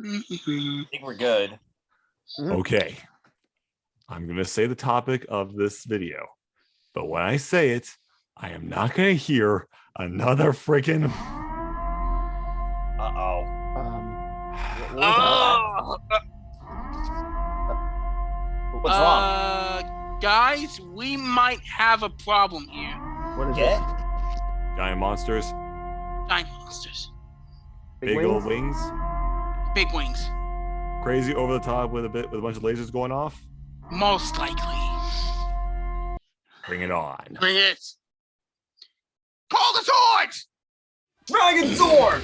I think we're good. Okay. I'm going to say the topic of this video. But when I say it, I am not going to hear another freaking... Uh-oh. What's wrong? Guys, we might have a problem here. What is Get? it? Giant monsters. Giant monsters. Big old wings. Big wings. Crazy over the top with a bunch of lasers going off. Most likely. Bring it on. Bring it. Call the Zords! Dragon Zord!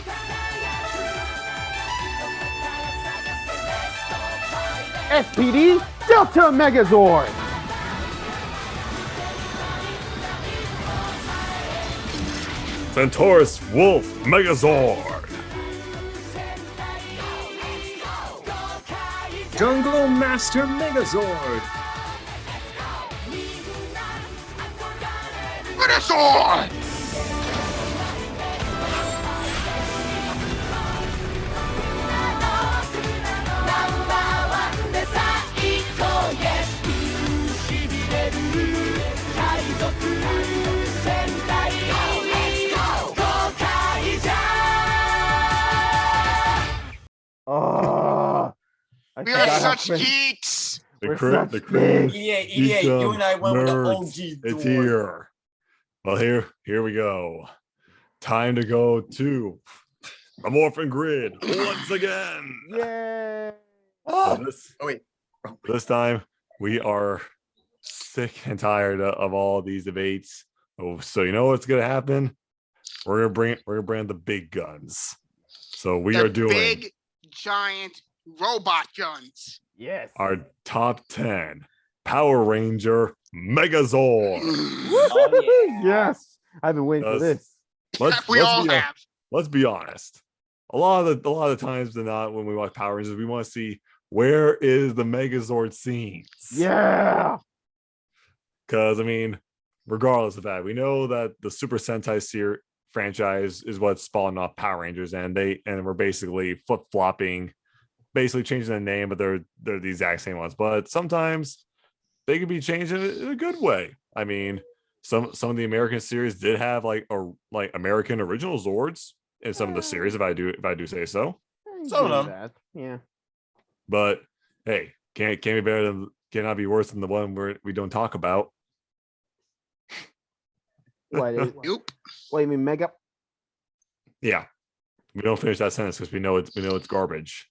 SPD Delta Megazord. Centaurus Wolf Megazord. Jungle Master Megazord. Megazord! We are such geeks. The crew. EDA, you and I went with the OG It's Zord. here. Well, here we go. Time to go to the Morphin Grid once again. Yay! So wait. This time we are sick and tired of all these debates. Oh, so you know what's gonna happen? We're gonna bring the big guns. So we are doing big giant robot guns. Yes. our top 10 Power Ranger Megazord. Oh, yeah. Yes. I've been waiting for this. We all have. Let's be honest. A lot of the times than not, when we watch Power Rangers, we want to see where is the Megazord scenes. Yeah. Because I mean, regardless of that, we know that the Super Sentai franchise is what spawned off Power Rangers, and we're basically flip-flopping, basically changing the name, but they're the exact same ones. But sometimes they can be changed in a good way. I mean, some of the American series did have like American original Zords in some of the series, if I do say so. Some of them. Yeah. But hey, can't be better than, cannot be worse than the one we don't talk about. What you mean, Mega? Yeah, we don't finish that sentence because we know it's garbage.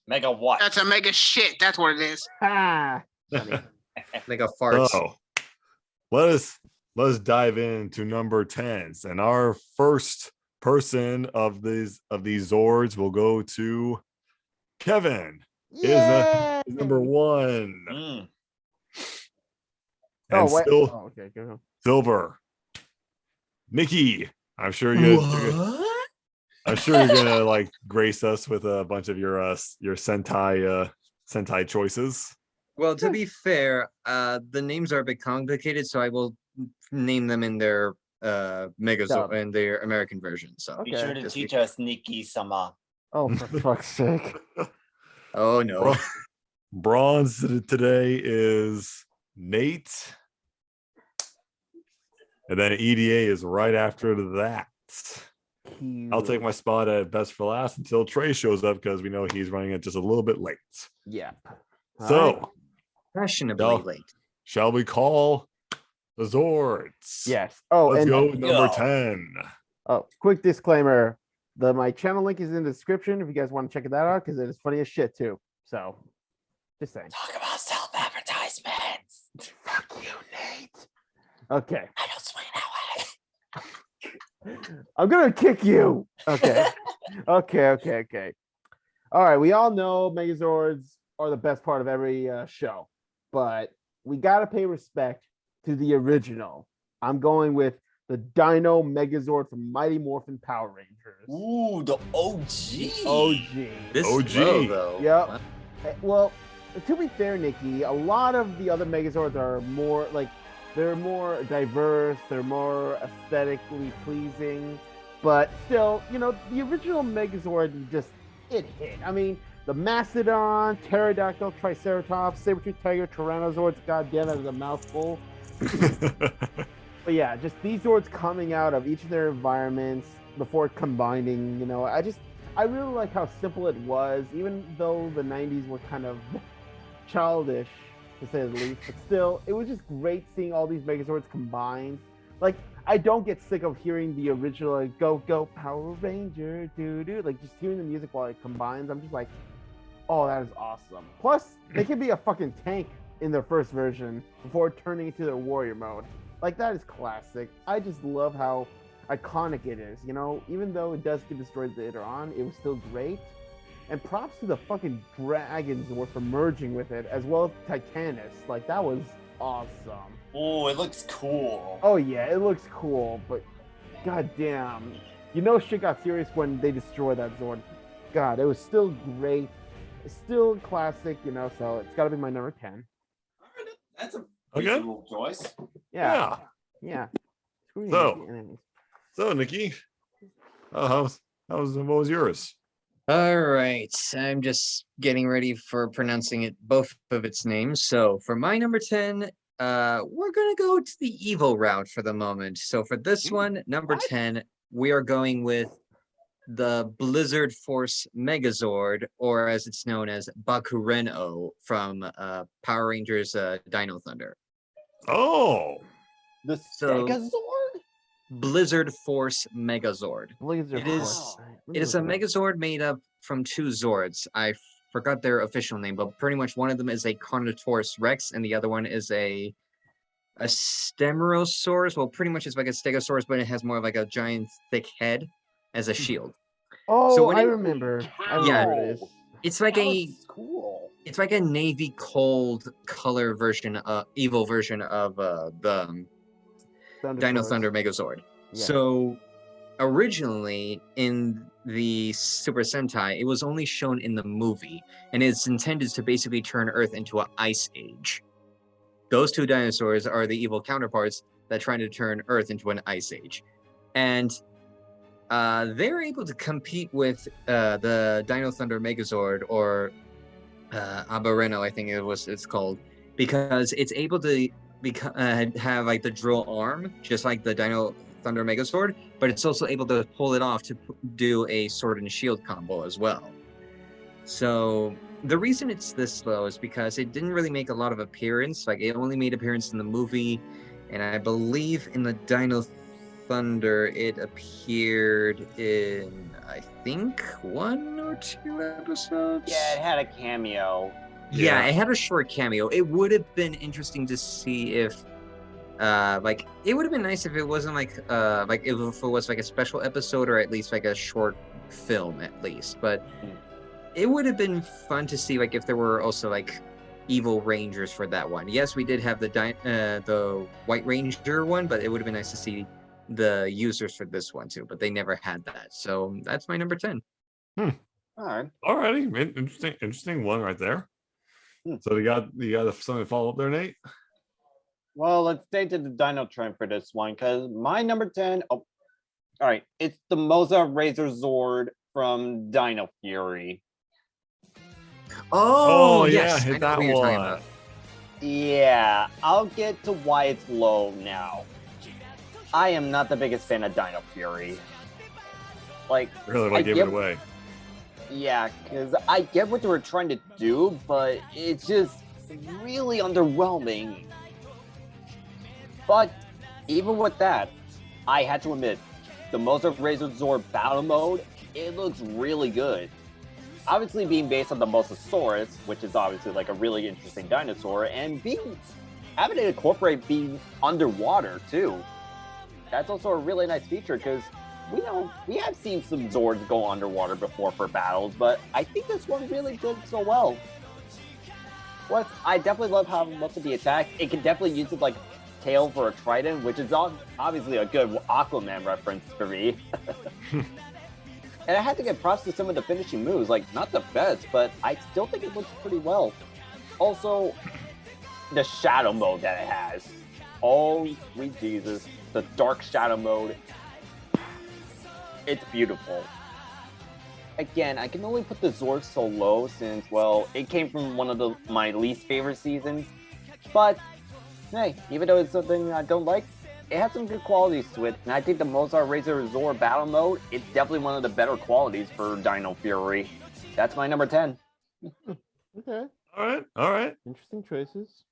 Mega what? That's a mega shit. That's what it is. Ah. Mega farts. So let us dive into number 10s, and our first person of these Zords will go to Kevin. Is number 1. Mm. And okay, go on. Silver. Nikki, I'm sure you're gonna like grace us with a bunch of your Sentai choices. Well, to be fair, the names are a bit complicated, so I will name them in their Megazord in their American version. So Be sure to teach us Nikki-sama. Oh, for fuck's sake. Oh no. Bronze today is Nate. And then EDA is right after that. I'll take my spot at best for last until Trey shows up, because we know he's running it just a little bit late. Yeah. So, Fashionably late. shall we call the Zords? Yes. Oh, Let's and go with number 10. Oh, quick disclaimer. My channel link is in the description if you guys want to check that out, because it is funny as shit too. So just saying. Talk about self-advertisements. Fuck you, Nate. Okay. I don't swing that way. I'm gonna kick you. Okay. Okay. All right. We all know Megazords are the best part of every show, but we gotta pay respect to the original. I'm going with the Dino Megazord from Mighty Morphin Power Rangers. Ooh, the OG. OG. This OG. low, though. Yep. Well, to be fair, Nikki, a lot of the other Megazords are more like, they're more diverse, they're more aesthetically pleasing, but still, the original Megazord it hit. I mean, the Mastodon, Pterodactyl, Triceratops, Saber-tooth Tiger, Tyrannosaurus. God damn, that is a mouthful. But yeah, just these Zords coming out of each of their environments before combining. I really like how simple it was, even though the 90s were kind of childish, to say the least. But still, it was just great seeing all these Megazords combined. Like, I don't get sick of hearing the original, like, go, go, Power Ranger, doo-doo. Like, just hearing the music while it combines, I'm just like, oh, that is awesome. Plus, they can be a fucking tank in their first version before turning into their warrior mode. Like, that is classic. I just love how iconic it is, even though it does get destroyed later on, it was still great. And props to the fucking dragons for merging with it, as well as Titanus. Like, that was awesome. Oh, it looks cool. Oh yeah, it looks cool, but goddamn, shit got serious when they destroyed that Zord. God, it was still great. It's still classic, so it's got to be my number 10. That's a Okay. reasonable choice. Yeah. Screw you, So Nikki, what was yours? All right, I'm just getting ready for pronouncing both of its names. So for my number 10, we're gonna go to the evil route for the moment. So for this one, number 10, we are going with the Blizzard Force Megazord, or as it's known as Bakureno from Power Rangers Dino Thunder. Oh, The So- Megazord? Blizzard Force Megazord. Blizzard It is- Force. It is a Megazord made up from two Zords. I forgot their official name, but pretty much one of them is a Carnotaurus Rex, and the other one is a Stemerosaurus. Well, pretty much it's like a Stegosaurus, but it has more of like a giant thick head as a shield. Oh, So when I it- remember. I Yeah. remember this. It's like That a looks cool. it's like a navy cold color version, evil version of the Dino Thundersaurus. Thunder Megazord. Yeah. So originally in the Super Sentai, it was only shown in the movie, and it's intended to basically turn Earth into an ice age. Those two dinosaurs are the evil counterparts that trying to turn Earth into an ice age. And they're able to compete with the Dino Thunder Megazord, or Abareno, I think it's called, because it's able to have like the drill arm, just like the Dino Thunder Megazord, but it's also able to pull it off to do a sword and shield combo as well. So the reason it's this slow is because it didn't really make a lot of appearance. Like, it only made appearance in the movie, and I believe in the Dino Thunder it appeared in, I think, 1 or 2 episodes. Yeah, it had a cameo. Yeah, it had a short cameo. It would have been interesting to see if like, it would have been nice if it wasn't like if it was like a special episode, or at least like a short film at least. But it would have been fun to see like if there were also like evil rangers for that one. Yes, we did have the White Ranger one, but it would have been nice to see the users for this one too, but they never had that. So that's my number 10. All right. alrighty, interesting one right there. So you got something to follow up there, Nate? Well, let's stay to the Dino trend for this one, because my number 10. Oh, all right. It's the Moza Razor Zord from Dino Fury. Oh, yeah, yes, hit I know that what you're talking one. about. Yeah, I'll get to why it's low now. I am not the biggest fan of Dino Fury. Like, Really, like, I give get- it away. yeah, because I get what they were trying to do, but it's just really underwhelming. But even with that, I had to admit, the Moza Razor Zord battle mode, it looks really good. Obviously being based on the Mosasaurus, which is obviously like a really interesting dinosaur, and having it incorporate being underwater too. That's also a really nice feature, because we have seen some Zords go underwater before for battles, but I think this one really did so well. Plus, I definitely love how most of the attacks, it can definitely use it like tail for a trident, which is obviously a good Aquaman reference for me. And I had to give props to some of the finishing moves, like not the best, but I still think it looks pretty well. Also, the shadow mode that it has. Oh, sweet Jesus. The dark shadow mode. It's beautiful. again, I can only put the Zords so low since, well, it came from one of my least favorite seasons. But, hey, even though it's something I don't like, it has some good qualities to it. And I think the Mozart Razor Zord battle mode, it's definitely one of the better qualities for Dino Fury. That's my number 10. Okay. All right. Interesting choices.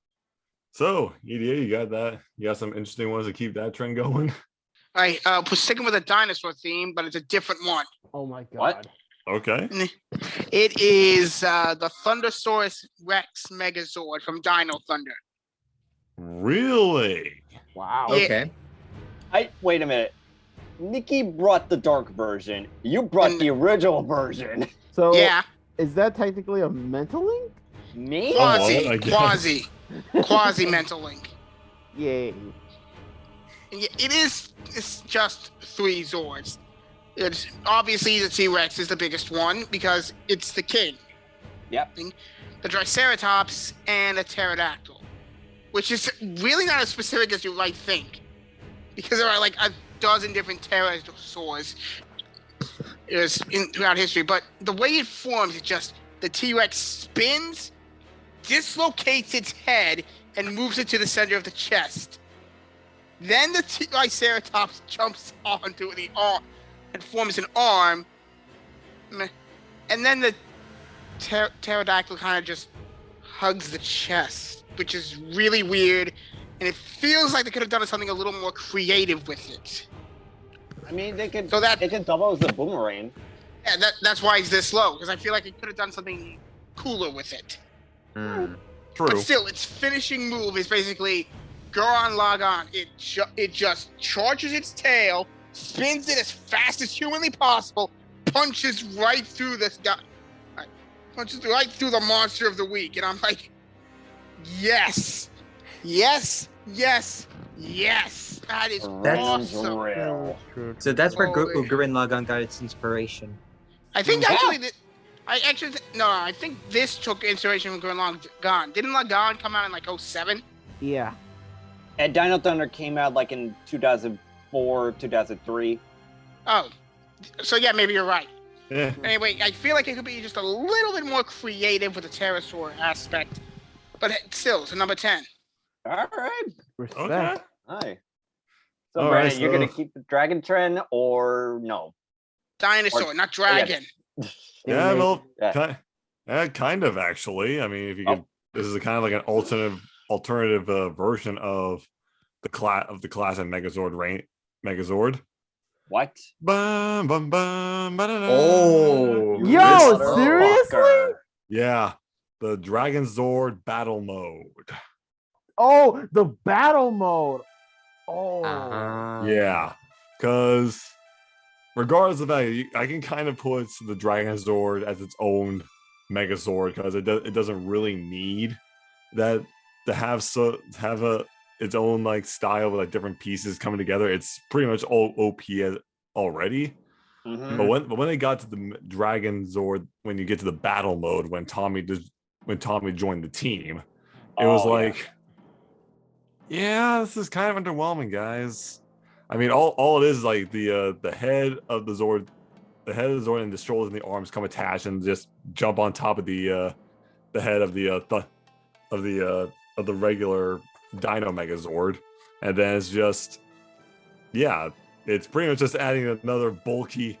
So, EDA, you got that? You got some interesting ones to keep that trend going? All right, we're sticking with a dinosaur theme, but it's a different one. Oh my god. What? Okay. It is the Thundersaurus Rex Megazord from Dino Thunder. Really? Wow. Yeah. Okay. Wait a minute. Nikki brought the dark version. You brought the original version. So Yeah, is that technically a mental link? Me? I guess. quasi mental link. Yay. And it's just 3 Zords. It's obviously the T-Rex is the biggest one because it's the king. Yep. The Triceratops and the Pterodactyl, which is really not as specific as you might think, because there are like a dozen different pterosaurs throughout history. But the way it forms is just the T-Rex spins, dislocates its head, and moves it to the center of the chest. Then the Triceratops jumps onto the arm and forms an arm. And then the pterodactyl kind of just hugs the chest, which is really weird. And it feels like they could have done something a little more creative with it. I mean, they could So that- it could double as a boomerang. Yeah, that's why it's this low, because I feel like it could have done something cooler with it. Hmm. But True. still, its finishing move is basically go on, log on. It just charges its tail, spins it as fast as humanly possible, punches right through this guy, punches right through the monster of the week, and I'm like, yes, yes, yes, yes. That is That's- awesome. Real. So that's where Holy- Gurren Lagann got its inspiration. I think Yeah. actually, I think this took inspiration from Gurren Lagann. Didn't Lagann come out in like 07? Yeah. And Dino Thunder came out like in 2004, 2003. Oh, so yeah, maybe you're right. Yeah. Anyway, I feel like it could be just a little bit more creative with the pterosaur aspect, but still, it's a number 10. All right. Respect. Okay. Hi. So, All right, Brandon, you're so- going to keep the dragon trend or no? Dinosaur, not dragon. Yeah, well, Yeah. kind of actually. I mean, if you Oh. could, this is a kind of like an alternative version of the classic Megazord. What? Bum, bum, bum, ba-da-da. Oh. Yo, Motherfucker. seriously? Yeah, the Dragon Zord battle mode. Oh, the battle mode. Oh. Yeah, because regardless of that, I can kind of put the Dragon Zord as its own Megazord because it doesn't really need that to have its own like style with like different pieces coming together. It's pretty much all OP already. Mhm. But when they got to the Dragon Zord, when you get to the battle mode, when Tommy joined the team, it was Oh, yeah. like, yeah, this is kind of underwhelming, guys. I mean, all it is like the head of the Zord, and the shoulders and the arms come attached and just jump on top of the head of the regular Dino Megazord, and then it's just, yeah, it's pretty much just adding another bulky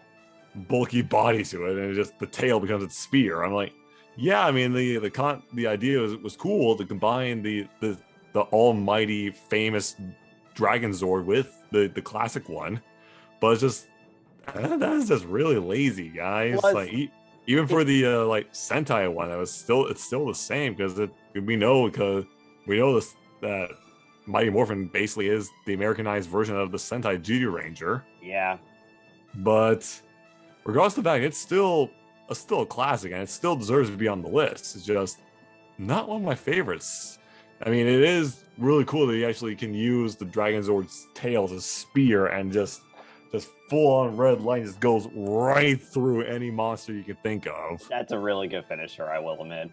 body to it, and the tail becomes its spear. I'm like, yeah, I mean the idea was cool to combine the almighty famous Dragon Zord with the classic one, but it's just that's just really lazy, guys. Plus- like even for the like Sentai one, it's still the same because we know this that Mighty Morphin basically is the Americanized version of the Sentai Junior Ranger. Yeah. But regardless of that, it's still a classic, and it still deserves to be on the list. It's just not one of my favorites. I mean, it is really cool that you actually can use the Dragon Zord's tail as a spear and just full on red line just goes right through any monster you can think of. That's a really good finisher, I will admit.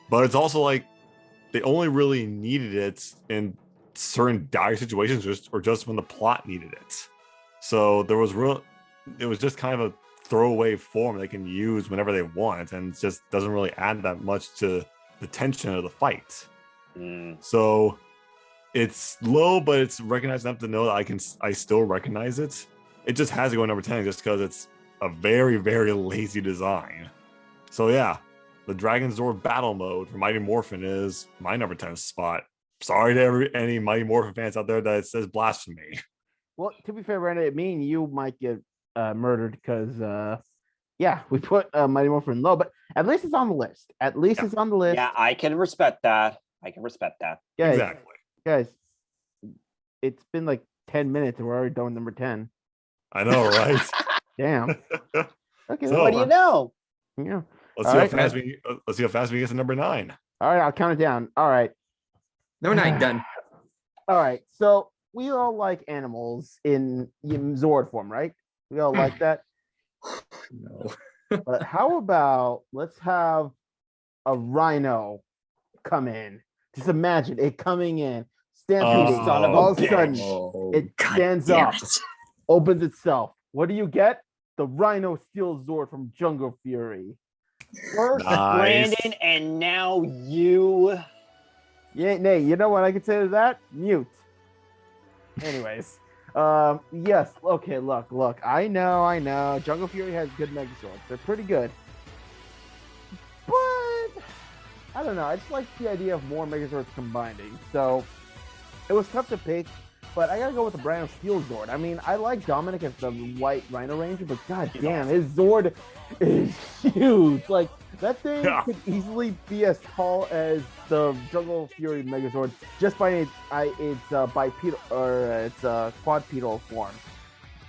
But it's also like they only really needed it in certain dire situations, just when the plot needed it. So it was just kind of a throwaway form they can use whenever they want, and it just doesn't really add that much to the tension of the fight. So it's low, but it's recognized enough to know that I still recognize it. It just has to go number 10 just because it's a very, very lazy design. So yeah, the Dragon Zord battle mode for Mighty Morphin is my number 10 spot. Sorry to any Mighty Morphin fans out there that it says blasphemy. Well, to be fair, Brandon, me and you might get murdered because we put Mighty Morphin low, but at least it's on the list. At least it's on the list. Yeah, I can respect that. Guys, Exactly. Guys, it's been like 10 minutes and we're already done with number 10. I know, right? Damn. Okay, So- What do you know? yeah. Let's All see right, how fast let's see how fast we get to number 9. All right, I'll count it down. All right. Number 9 done. All right. So we all like animals in Zord form, right? We all like that. No. But how about let's have a rhino come in? Just imagine it coming in, stampeding. son of a all of a sudden, Oh, it God stands damn up, it. opens itself. What do you get? The Rhino Steel Zord from Jungle Fury. First Nice. Brandon, and now you. Yeah, nay, you know what I could say to that? Mute. Anyways, yes, okay, look, I know. Jungle Fury has good Megazords. They're pretty good. But I don't know. I just like the idea of more Megazords combining. So it was tough to pick, but I gotta go with the Rhino Steel Zord. I mean, I like Dominic as the white Rhino Ranger, but god damn, his Zord is huge. Like that thing could easily be as tall as the Jungle Fury Megazord just by its bipedal or its quadrupedal form,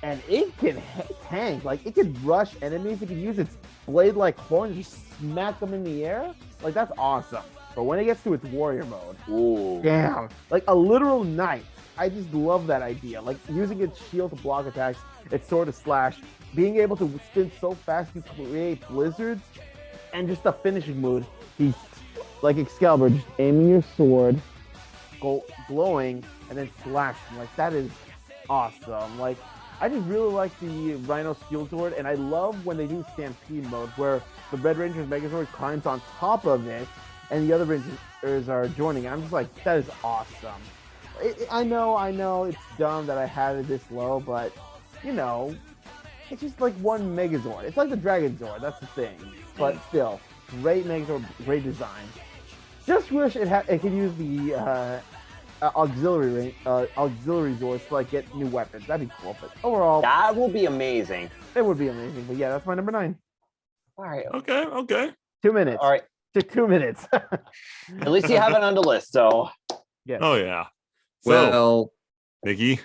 and it can tank. Like it could rush enemies. It could use its blade-like horns and just smack them in the air. Like that's awesome. But when it gets to its warrior mode, Ooh. damn, like a literal knight. I just love that idea. Like using its shield to block attacks, its sword to slash, being able to spin so fast you create blizzards, and just the finishing move. He's like Excalibur, just aiming your sword, glowing, and then slashing. Like that is awesome. Like I just really like the Rhino Steel Zord, and I love when they do Stampede mode, where the Red Ranger's Megazord climbs on top of it, and the other Rangers are joining. I'm just like, that is awesome. I know it's dumb that I have it this low, but you know, it's just like one Megazord. It's like the Dragon Zord, that's the thing. But still, great Megazord, great design. Just wish it could use the auxiliary Zords to like get new weapons. That'd be cool. But overall, That will be amazing. it would be amazing. But yeah, that's my number 9. All right. Okay. 2 minutes. All right. Just 2 minutes. At least you have it on the list. So Yeah. Oh yeah. So, Well, Nikki,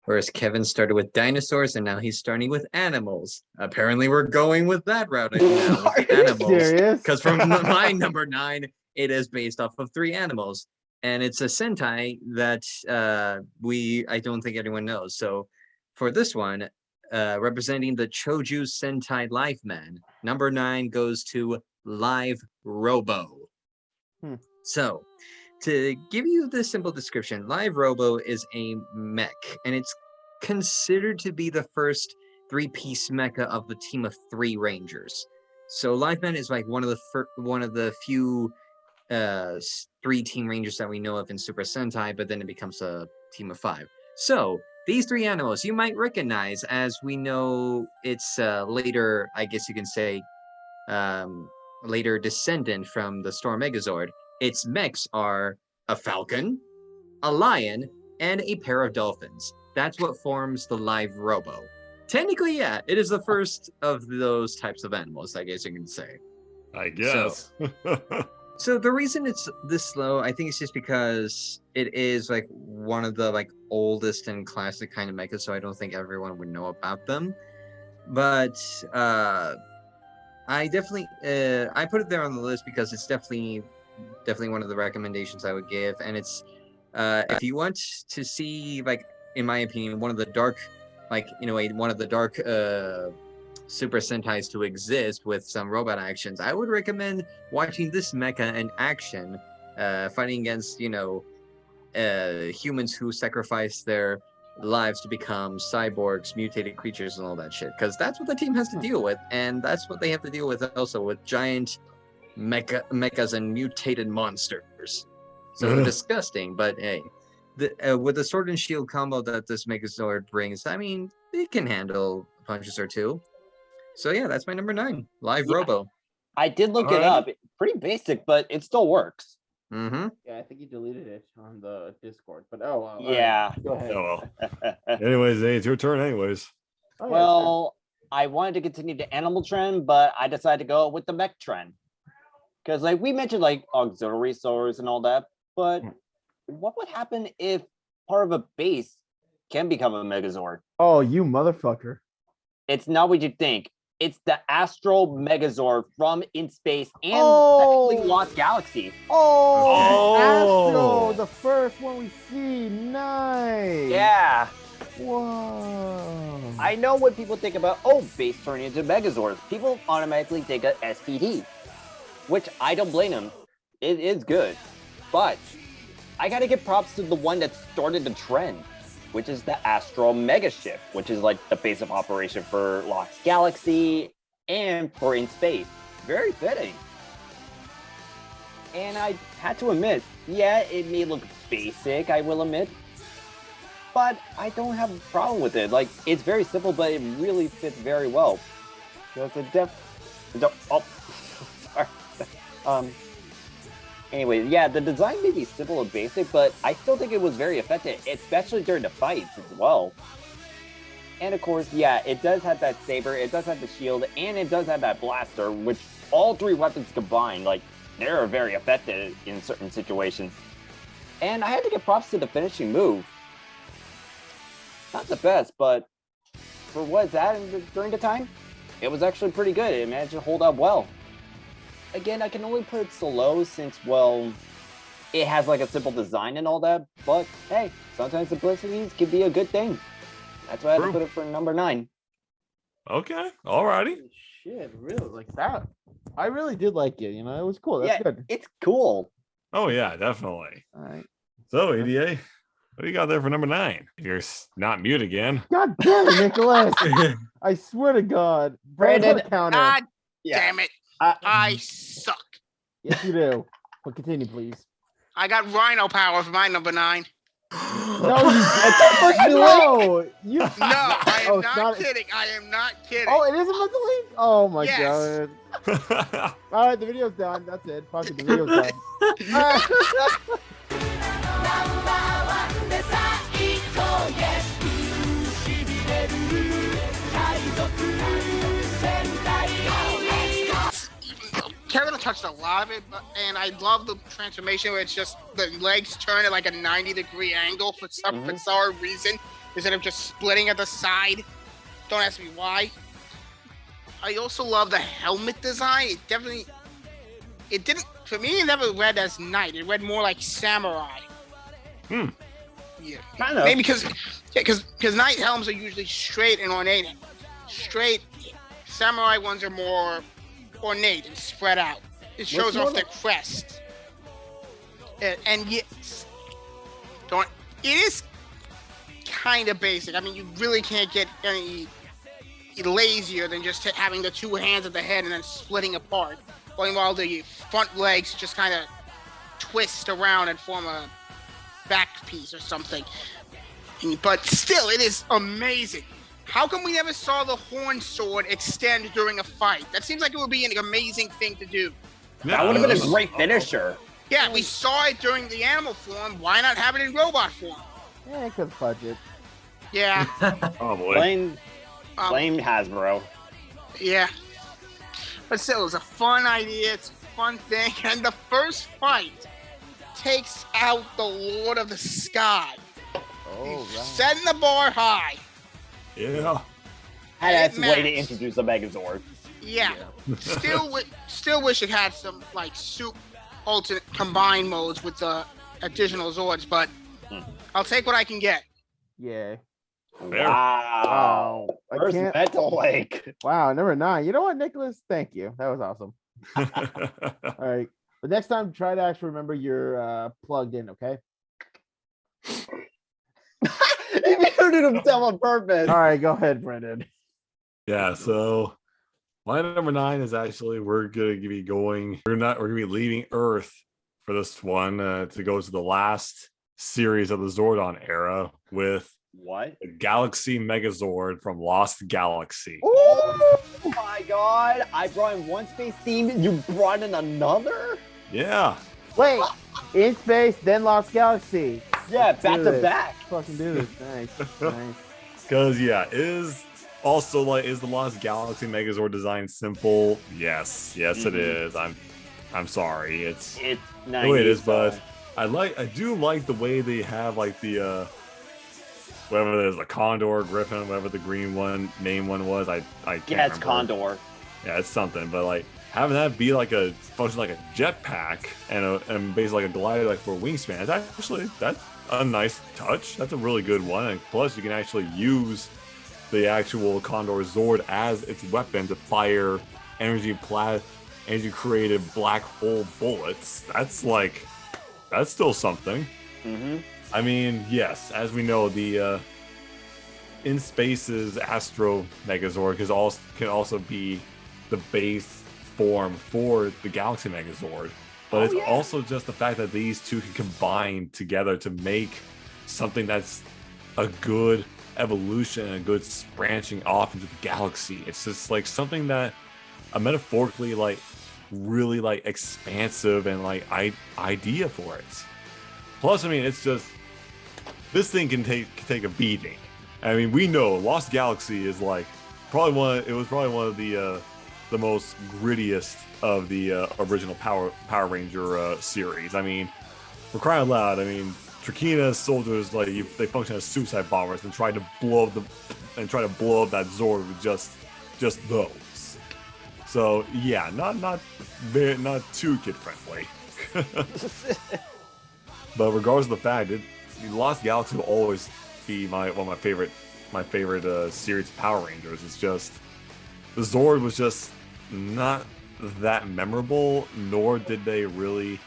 whereas Kevin started with dinosaurs and now he's starting with animals. Apparently, we're going with that route now with the animals. Serious? Because from my number 9, it is based off of 3 animals, and it's a Sentai that I don't think anyone knows. So for this one, representing the Choju Sentai Life Man, number 9 goes to Live Robo. So, to give you the simple description, Live Robo is a mech, and it's considered to be the first 3-piece mecha of the team of 3 Rangers. So Live Man is like one of the few 3-team Rangers that we know of in Super Sentai, but then it becomes a team of 5. So these 3 animals you might recognize, as we know it's later, I guess you can say, later descendant from the Storm Megazord. Its mechs are a falcon, a lion, and a pair of dolphins. That's what forms the Live Robo. Technically, yeah, it is the first of those types of animals, I guess you can say. I guess. So the reason it's this low, I think it's just because it is like one of the like oldest and classic kind of mechas, so I don't think everyone would know about them. But I definitely I put it there on the list because it's definitely one of the recommendations I would give. And it's if you want to see, like, in my opinion, one of the dark Super Sentais to exist with some robot actions, I would recommend watching this mecha in action, fighting against humans who sacrifice their lives to become cyborgs, mutated creatures, and all that shit. Because that's what the team has to deal with, and that's what they have to deal with also with giant mechas and mutated monsters. So they're disgusting, but hey, with the sword and shield combo that this Megazord brings, I mean, it can handle punches or two. So yeah, that's my number 9, Live Robo. I did look it up. Pretty basic, but it still works. Mm-hmm. Yeah, I think you deleted it on the Discord. But Yeah. Right. Go ahead. Oh, well. Anyways, it's your turn. Anyways. Oh, yeah, Well, I wanted to continue the animal trend, but I decided to go with the mech trend. Because like we mentioned like auxiliary swords and all that, but what would happen if part of a base can become a Megazord? Oh, you motherfucker. It's not what you think. It's the Astral Megazord from In Space and technically Lost Galaxy. Astro, the first one we see. Nice. Yeah. Whoa. I know what people think about, base turning into Megazords. People automatically think of SPD, which I don't blame them. It is good. But I gotta give props to the one that started the trend, which is the Astral Mega Ship, which is like the base of operation for Lost Galaxy and for In Space. Very fitting. And I had to admit, yeah, it may look basic, I will admit, but I don't have a problem with it. Like, it's very simple, but it really fits very well. So it's a sorry. Anyway, yeah, the design may be simple and basic, but I still think it was very effective, especially during the fights as well. And of course, yeah, it does have that saber, it does have the shield, and it does have that blaster, which all 3 weapons combined, like, they're very effective in certain situations. And I had to give props to the finishing move. Not the best, but for what it's at during the time, it was actually pretty good. It managed to hold up well. Again, I can only put it so low since, well, it has like a simple design and all that, but hey, sometimes simplicities can be a good thing. That's why I had to put it for number 9. Okay, alrighty. Holy shit, really like that. I really did like it, it was cool. That's good. It's cool. Oh yeah, definitely. All right. So EDA, what do you got there for number 9? If you're not mute again. God damn it, Nicholas. I swear to God. Brandon, counter. God damn it. I suck. Yes, you do. But continue, please. I got Rhino power for my number 9. No, you. No, I am it's not kidding. I am not kidding. Oh, it is a monthly league? Oh my Yes. God. All right, the video's done. That's it. Fuck it, the video's done. Kevin touched a lot of it, and I love the transformation where it's just the legs turn at like a 90-degree angle for some bizarre reason, instead of just splitting at the side. Don't ask me why. I also love the helmet design. It didn't, for me, it never read as knight. It read more like samurai. Yeah. Kind of. Maybe because knight helms are usually straight and ornate. Straight, samurai ones are more ornate and spread out. It shows off their crest. And yes, it is kind of basic. I mean, you really can't get any lazier than just having the 2 hands at the head and then splitting apart, while the front legs just kind of twist around and form a back piece or something. But still, it is amazing. How come we never saw the horn sword extend during a fight? That seems like it would be an amazing thing to do. That would have been a great finisher. Yeah, we saw it during the animal form. Why not have it in robot form? Yeah, because budget. Yeah. Oh boy. Blame Hasbro. Yeah. But still, it was a fun idea. It's a fun thing. And the first fight takes out the Lord of the Sky. Oh, right. Setting the bar high. Yeah. And that's the way to introduce a Megazord. Yeah. Still wish it had some like alternate combined modes with the additional Zords, but I'll take what I can get. Yeah. Fair. Wow. I First can't- mental like. Wow, number 9. You know what, Nicholas? Thank you. That was awesome. All right. But next time, try to actually remember you're plugged in, okay? He muted himself on purpose. All right, go ahead, Brendan. Yeah, so my number 9 is actually we're gonna be going. We're gonna be leaving Earth for this one to go to the last series of the Zordon era with What? the Galaxy Megazord from Lost Galaxy. Oh my god! I brought in one space theme. You brought in another? Yeah, Wait, in space, then Lost Galaxy. Yeah, Let's back do to this. back. Fucking do this. Nice, nice. because is also like is the Lost Galaxy Megazord design simple? Yes, it is. I'm sorry. It's It's the 90s, way it is, so- but I do like the way they have like the whatever it is, the Condor, Griffin, whatever the green one name one was. I can't Yeah, it's remember. Condor. Yeah, it's something, but like having that be like a function like a jetpack and basically like a glider like for wingspan, that's a nice touch. That's a really good one, and plus you can actually use the actual Condor Zord as its weapon to fire energy created black hole bullets. That's still something. Mm-hmm. I mean, yes, as we know, the in space's Astro Megazord can also be the base form for the Galaxy Megazord. But it's also just the fact that these two can combine together to make something that's a good evolution and a good branching off into the galaxy. It's just like something that metaphorically like really like expansive and like idea for it. Plus, I mean, it's just this thing can take a beating. I mean, we know Lost Galaxy is like probably one of the most grittiest of the original Power Ranger series. I mean, for crying out loud, I mean, Trakina's soldiers they function as suicide bombers and try to blow up that Zord with just those. So yeah, not too kid friendly. But regardless of the fact, Lost Galaxy will always be my favorite series of Power Rangers. It's just the Zord was just not that memorable, nor did they really.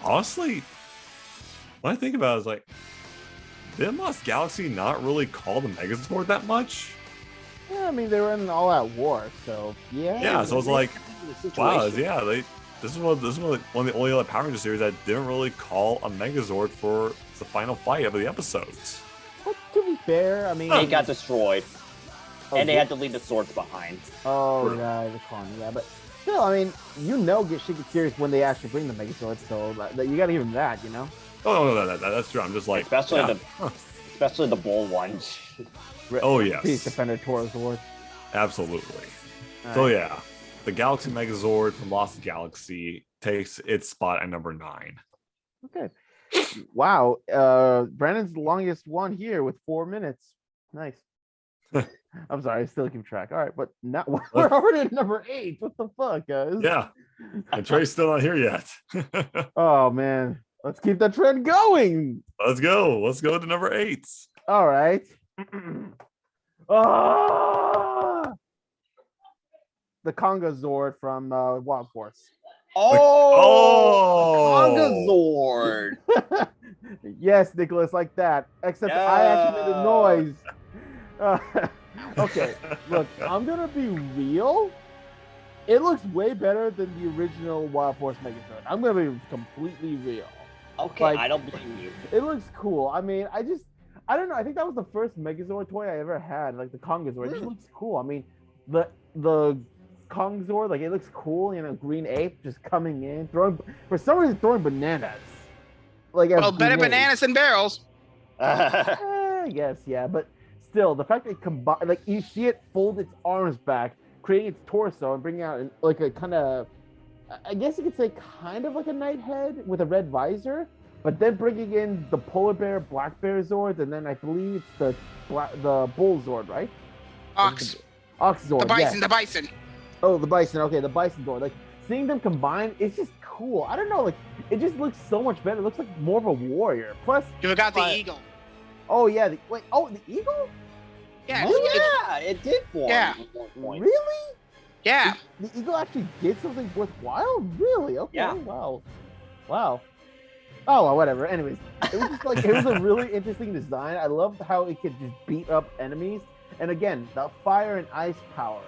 Honestly, when I think about it, it's like, did Lost Galaxy not really call the Megazord that much? Yeah, I mean they were in an all-out war, so yeah. Yeah, so it's like, wow, Situation. this is one of the only other Power Ranger series that didn't really call a Megazord for the final fight of the episodes. But to be fair, I mean, It got destroyed, Oh, and they did- had to leave the swords behind. Oh, True. yeah, the con, yeah, but still, I mean, shit gets serious when they actually bring the Megazord, so you gotta give them that, you know. Oh no, that's true. I'm just like, Especially yeah. especially the bull ones. Oh yes, Peace Defender Toro Zord. absolutely. All So right. yeah, the Galaxy Megazord from Lost Galaxy takes its spot at number 9. Okay. Wow. Brandon's the longest one here with 4 minutes. Nice. I'm sorry, I still keep track. All right, but now we're already at number 8. What the fuck, guys? Yeah, and Trey's still not here yet. Oh man. Let's keep the trend going. Let's go to number 8. All right. Ah! The Conga Zord from Wild Force. Oh, Megazord. Yes, Nicholas, like that. Except I actually made a noise. Okay, look, I'm gonna be real. It looks way better than the original Wild Force Megazord. I'm gonna be completely real. Okay, Like- I don't blame you. It looks cool. I mean, I don't know. I think that was the first Megazord toy I ever had, like the Kongazord. It just looks cool. I mean, the Kongzord, like it looks cool. You know, green ape just coming in, throwing bananas. Like as Well, better grenades. bananas than barrels. Yes, yeah, but still, the fact that it combine, like you see it fold its arms back, creating its torso, and bringing out like a kind of, I guess you could say, kind of like a knight head with a red visor, but then bringing in the polar bear, black bear Zords, and then I believe it's the bull Zord, right? Ox. Ox Zord. The bison. yes. The bison. Oh, the bison. Okay, the bison Zord. Like seeing them combine, it's just cool. I don't know, like it just looks so much better. It looks like more of a warrior. Plus, You forgot the But- eagle. oh yeah, the eagle? Yeah. Oh yeah, it did form. Yeah. At one point. Really? Yeah. The eagle actually did something worthwhile? Really? Okay. Yeah. Wow. Wow. Oh, well, whatever. Anyways, it was just like it was a really interesting design. I loved how it could just beat up enemies, and again, the fire and ice power,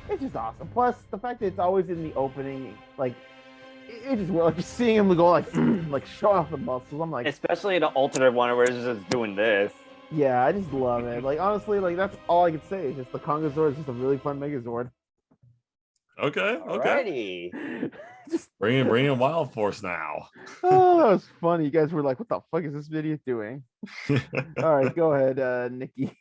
it's just awesome. Plus, the fact that it's always in the opening, like it just like just seeing him go like show off the muscles. I'm like, Especially in an alternate one where it's just doing this. yeah, I just love it. Like honestly, like that's all I could say. It's just the Kongazord is just a really fun Megazord. Okay. Alrighty. Just Bring in Wild Force now. oh, that was funny. You guys were like, "What the fuck is this video doing?" All right, go ahead, Nikki.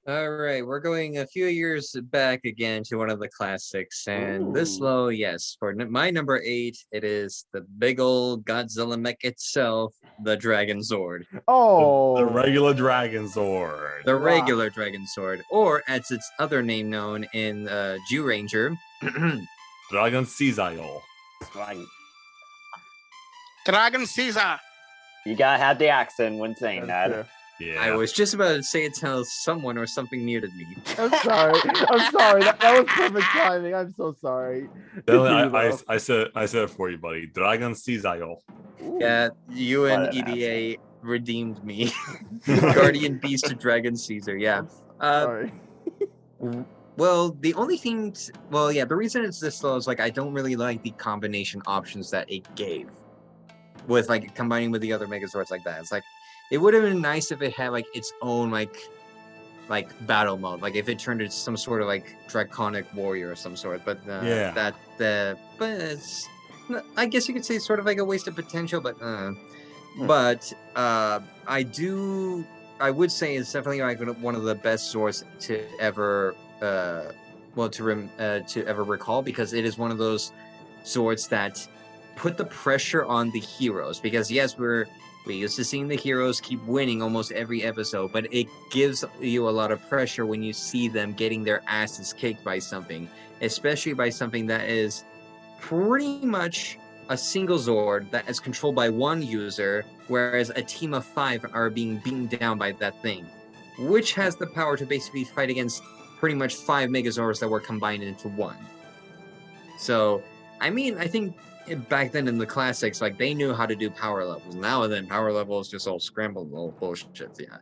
All right, we're going a few years back again to one of the classics, and this Ooh. low, yes, for my number 8, it is the big old Godzilla mech itself, the Dragon Zord, Oh, The regular Dragon Zord. the Wow. regular Dragon Zord, or as its other name known in Jew Ranger, Dragon Caesar. Like, Dragon Caesar. you gotta have the accent when saying that's that. true. Yeah. I was just about to say it till someone or something muted me. I'm sorry. I'm sorry. That was perfect timing. I'm so sorry. Definitely, Continue, I said it for you, buddy. Dragon Caesar. though. Yeah, you and What an EDA redeemed me. Guardian Beast to Dragon Caesar, yeah. Sorry. Well, the only thing, the reason it's this low is like I don't really like the combination options that it gave, with like combining with the other Megazords like that. It's like it would have been nice if it had like its own like battle mode, like if it turned into some sort of like draconic warrior of some sort. But Yeah. but it's, I guess you could say sort of like a waste of potential. But I would say it's definitely like one of the best Zords to ever to ever recall, because it is one of those Zords that put the pressure on the heroes, because yes, we're used to seeing the heroes keep winning almost every episode, but it gives you a lot of pressure when you see them getting their asses kicked by something, especially by something that is pretty much a single Zord that is controlled by one user, whereas a team of 5 are being beaten down by that thing, which has the power to basically fight against pretty much 5 Megazords that were combined into one. So, I mean, I think back then in the classics, like they knew how to do power levels. Now then, power levels just all scrambled, all bullshit. Yeah.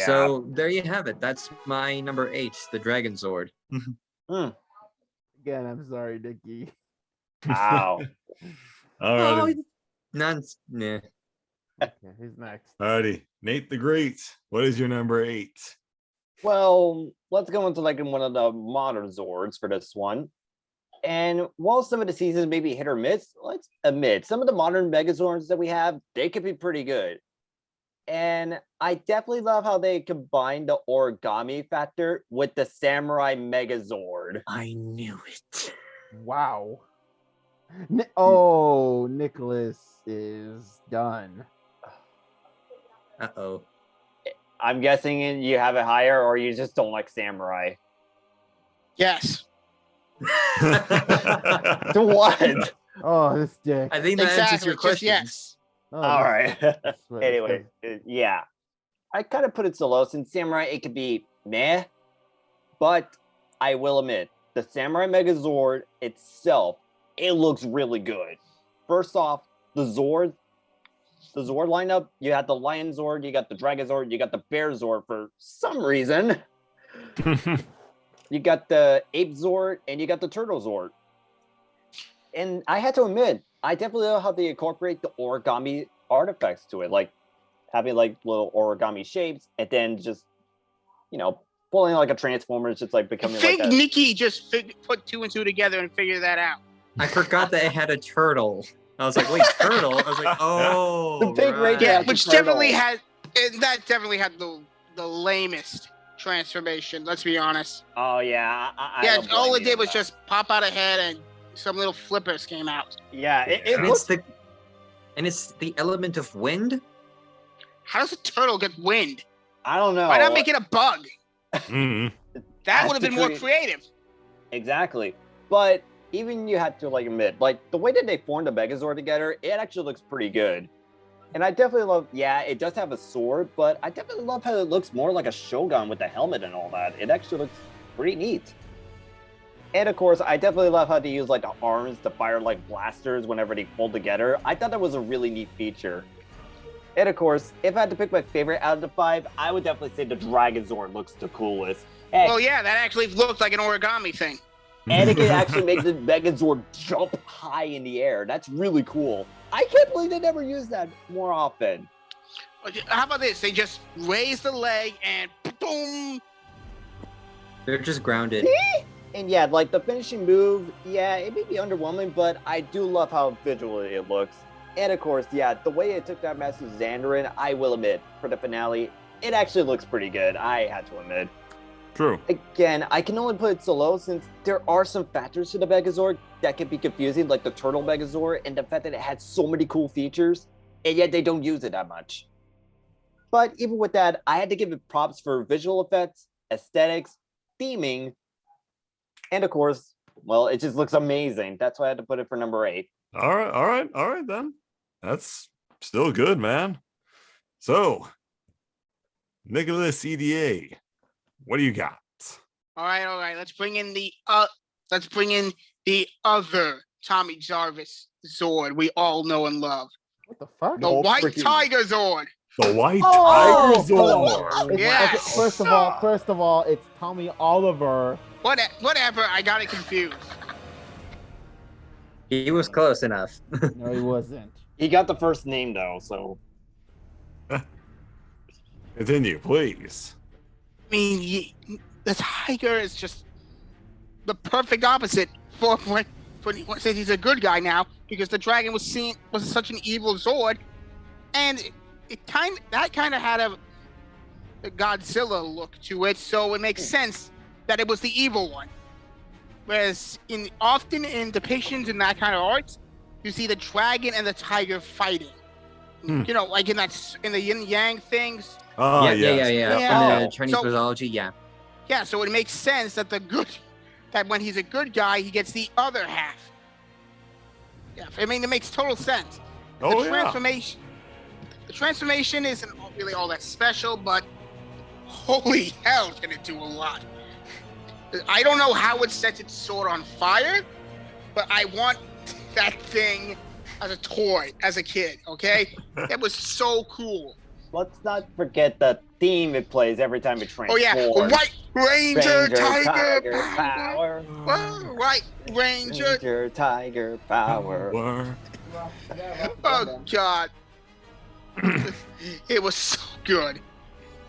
So there you have it. That's my number 8, the Dragon Zord. Again, I'm sorry, Nikki. Ow. Alrighty. Nah. Okay, who's next? Alrighty. Nate the Great. What is your number 8? Well, let's go into like one of the modern Zords for this one. And while some of the seasons may be hit or miss, let's admit some of the modern Megazords that we have, they could be pretty good. And I definitely love how they combine the origami factor with the samurai Megazord. I knew it. Wow. Oh, Nicholas is done. Uh-oh. I'm guessing you have it higher, or you just don't like samurai. Yes. To what? Oh, this dick. I think that answers Exactly. your Just question. yes. Oh, All right. this- Anyway, yeah. I kind of put it so low since samurai, it could be meh, but I will admit, the samurai Megazord itself, it looks really good. First off, the Zord lineup, you had the Lion Zord, you got the Dragon Zord, you got the Bear Zord for some reason. You got the Ape Zord, and you got the Turtle Zord. And I had to admit, I definitely know how they incorporate the origami artifacts to it, like having like little origami shapes, and then just, pulling like a transformer, it's just like I becoming think like a... Nikki just put 2 and 2 together and figured that out. I forgot that it had a turtle. I was like, wait, turtle? I was like, oh, The big red Yeah, Yeah, which the turtle. definitely had the lamest transformation. Let's be honest. Oh yeah, I Yeah, don't all blame it you did on was that. just pop out a head and some little flippers came out. Yeah, it And looks... it's the element of wind. How does a turtle get wind? I don't know. Why not make it a bug? Mhm. That That's would have the been more create- creative. Exactly. But even you had to like admit, like the way that they formed the Megazord together, it actually looks pretty good. And I definitely love, it does have a sword, but I definitely love how it looks more like a Shogun with the helmet and all that. It actually looks pretty neat. And of course, I definitely love how they use like the arms to fire like blasters whenever they fold together. I thought that was a really neat feature. And of course, if I had to pick my favorite out of the 5, I would definitely say the Dragon Zord looks the coolest. Heck, Well, yeah, that actually looked like an origami thing. and it can actually make the Megazord jump high in the air. That's really cool. I can't believe they never use that more often. How about this? They just raise the leg and boom. They're just grounded. And yeah, like the finishing move, yeah, it may be underwhelming, but I do love how visually it looks. And of course, yeah, the way it took that Master Xandarin, I will admit, for the finale, it actually looks pretty good. I had to admit. True. Again, I can only put it so low since there are some factors to the Megazord that can be confusing, like the Turtle Megazord and the fact that it had so many cool features, and yet they don't use it that much. But even with that, I had to give it props for visual effects, aesthetics, theming, and of course, well, it just looks amazing. That's why I had to put it for number 8. All right then. That's still good, man. So, Nicholas EDA, what do you got? All right. Let's bring in the other Tommy Jarvis Zord we all know and love. What the fuck? The White Tiger Zord. The White Oh! Tiger Zord. It's- Yes. okay, first of all, it's Tommy Oliver. Whatever. I got it confused. He was close enough. No, he wasn't. He got the first name though, so Continue, please. I mean, the tiger is just the perfect opposite for since he's a good guy now, because the dragon was such an evil Zord, and that kind of had a Godzilla look to it, so it makes sense that it was the evil one. Whereas often in depictions in that kind of art, you see the dragon and the tiger fighting. You know, like in the yin yang things. Oh, yeah. Yeah. In the Chinese So- mythology, yeah. Yeah, so it makes sense that that when he's a good guy, he gets the other half. Yeah, I mean, it makes total sense. Oh, The yeah. transformation isn't really all that special, but holy hell, can it do a lot. I don't know how it sets its sword on fire, but I want that thing as a toy as a kid, okay? It was so cool. let's not forget the theme it plays every time it transforms. Oh yeah, White Ranger, Tiger power. White Ranger. Tiger power. Oh God. It was so good.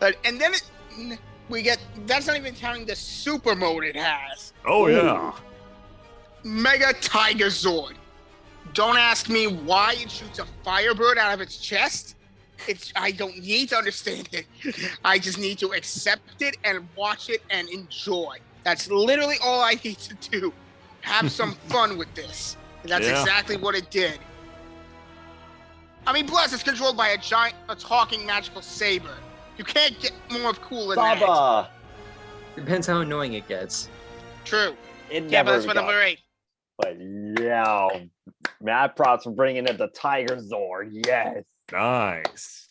And then that's not even counting the super mode it has. Oh, yeah. Mega Tiger Zord. Don't ask me why it shoots a firebird out of its chest. I don't need to understand it. I just need to accept it and watch it and enjoy. That's literally all I need to do. Have some fun with this. And that's exactly what it did. I mean, plus it's controlled by a talking magical saber. You can't get more cool than that. Saba. Depends how annoying it gets. True. It Yeah, never but that's what got- number 8. But yeah, mad props for bringing in the Tiger Zord. Yes. Nice.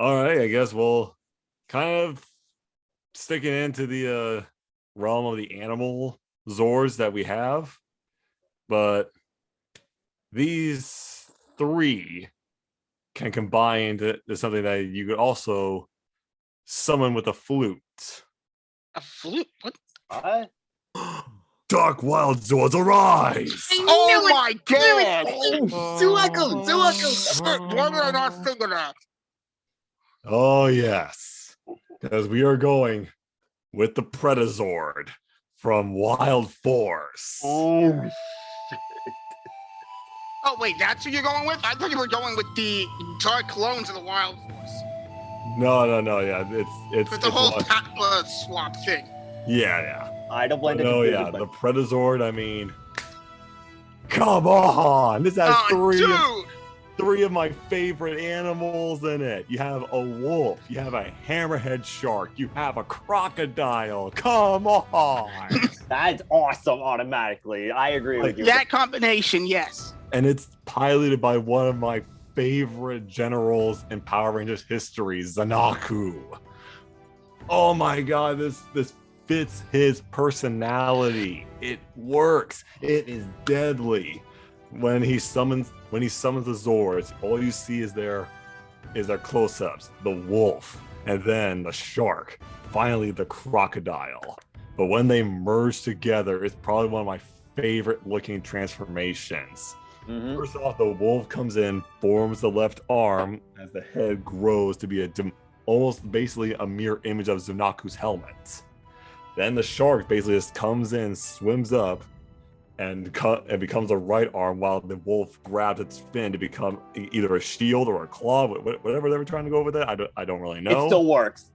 All right, I guess we'll kind of sticking into the realm of the animal Zords that we have, but these 3 can combine to something that you could also summon with a flute. A flute? What? What? Dark Wild Zords arise! Oh my God! Why did I not think of that? Oh, yes. Because we are going with the Predazord from Wild Force. Oh, Oh wait, that's who you're going with? I thought you were going with the Dark Clones of the Wild Force. No, yeah. It's With the whole one- swap thing. yeah. I don't blame No, the yeah. The Predazord, I mean, come on. This has Oh, dude! 3 of my favorite animals in it. You have a wolf, you have a hammerhead shark, you have a crocodile. Come on. That's awesome automatically. I agree with you. That combination, yes. And it's piloted by one of my favorite generals in Power Rangers history, Zanaku. Oh my god, this fits his personality. It works. It is deadly. When he summons the Zords, all you see is their close-ups, the wolf, and then the shark, finally the crocodile. But when they merge together, it's probably one of my favorite looking transformations. First off, the wolf comes in, forms the left arm as the head grows to be almost basically a mirror image of Zunaku's helmet. Then the shark basically just comes in, swims up, and becomes a right arm, while the wolf grabs its fin to become either a shield or a claw, whatever they were trying to go with it. I don't really know. It still works.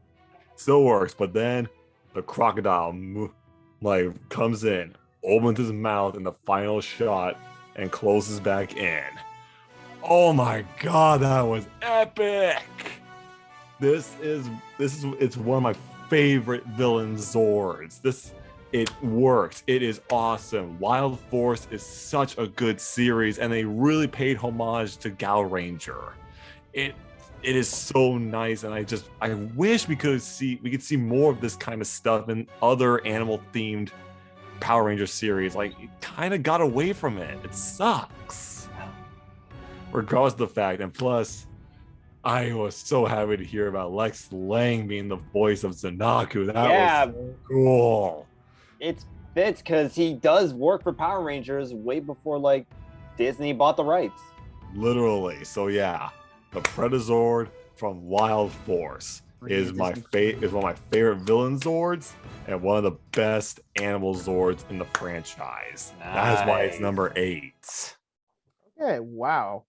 Still works, but then the crocodile comes in, opens his mouth in the final shot, and closes back in. Oh my god, that was epic! It's one of my favorite villain Zords. It works. It is awesome. Wild Force is such a good series, and they really paid homage to Gal Ranger. It is so nice, and I wish we could see more of this kind of stuff in other animal themed Power Ranger series. Like, it kind of got away from it. It sucks. Regardless of the fact, and plus, I was so happy to hear about Lex Lang being the voice of Zunaku. That was so cool. It fits because he does work for Power Rangers way before like Disney bought the rights. Literally. So yeah, the Predazord from Wild Force is one of my favorite villain Zords and one of the best animal Zords in the franchise. Nice. That is why it's number 8. Okay, wow.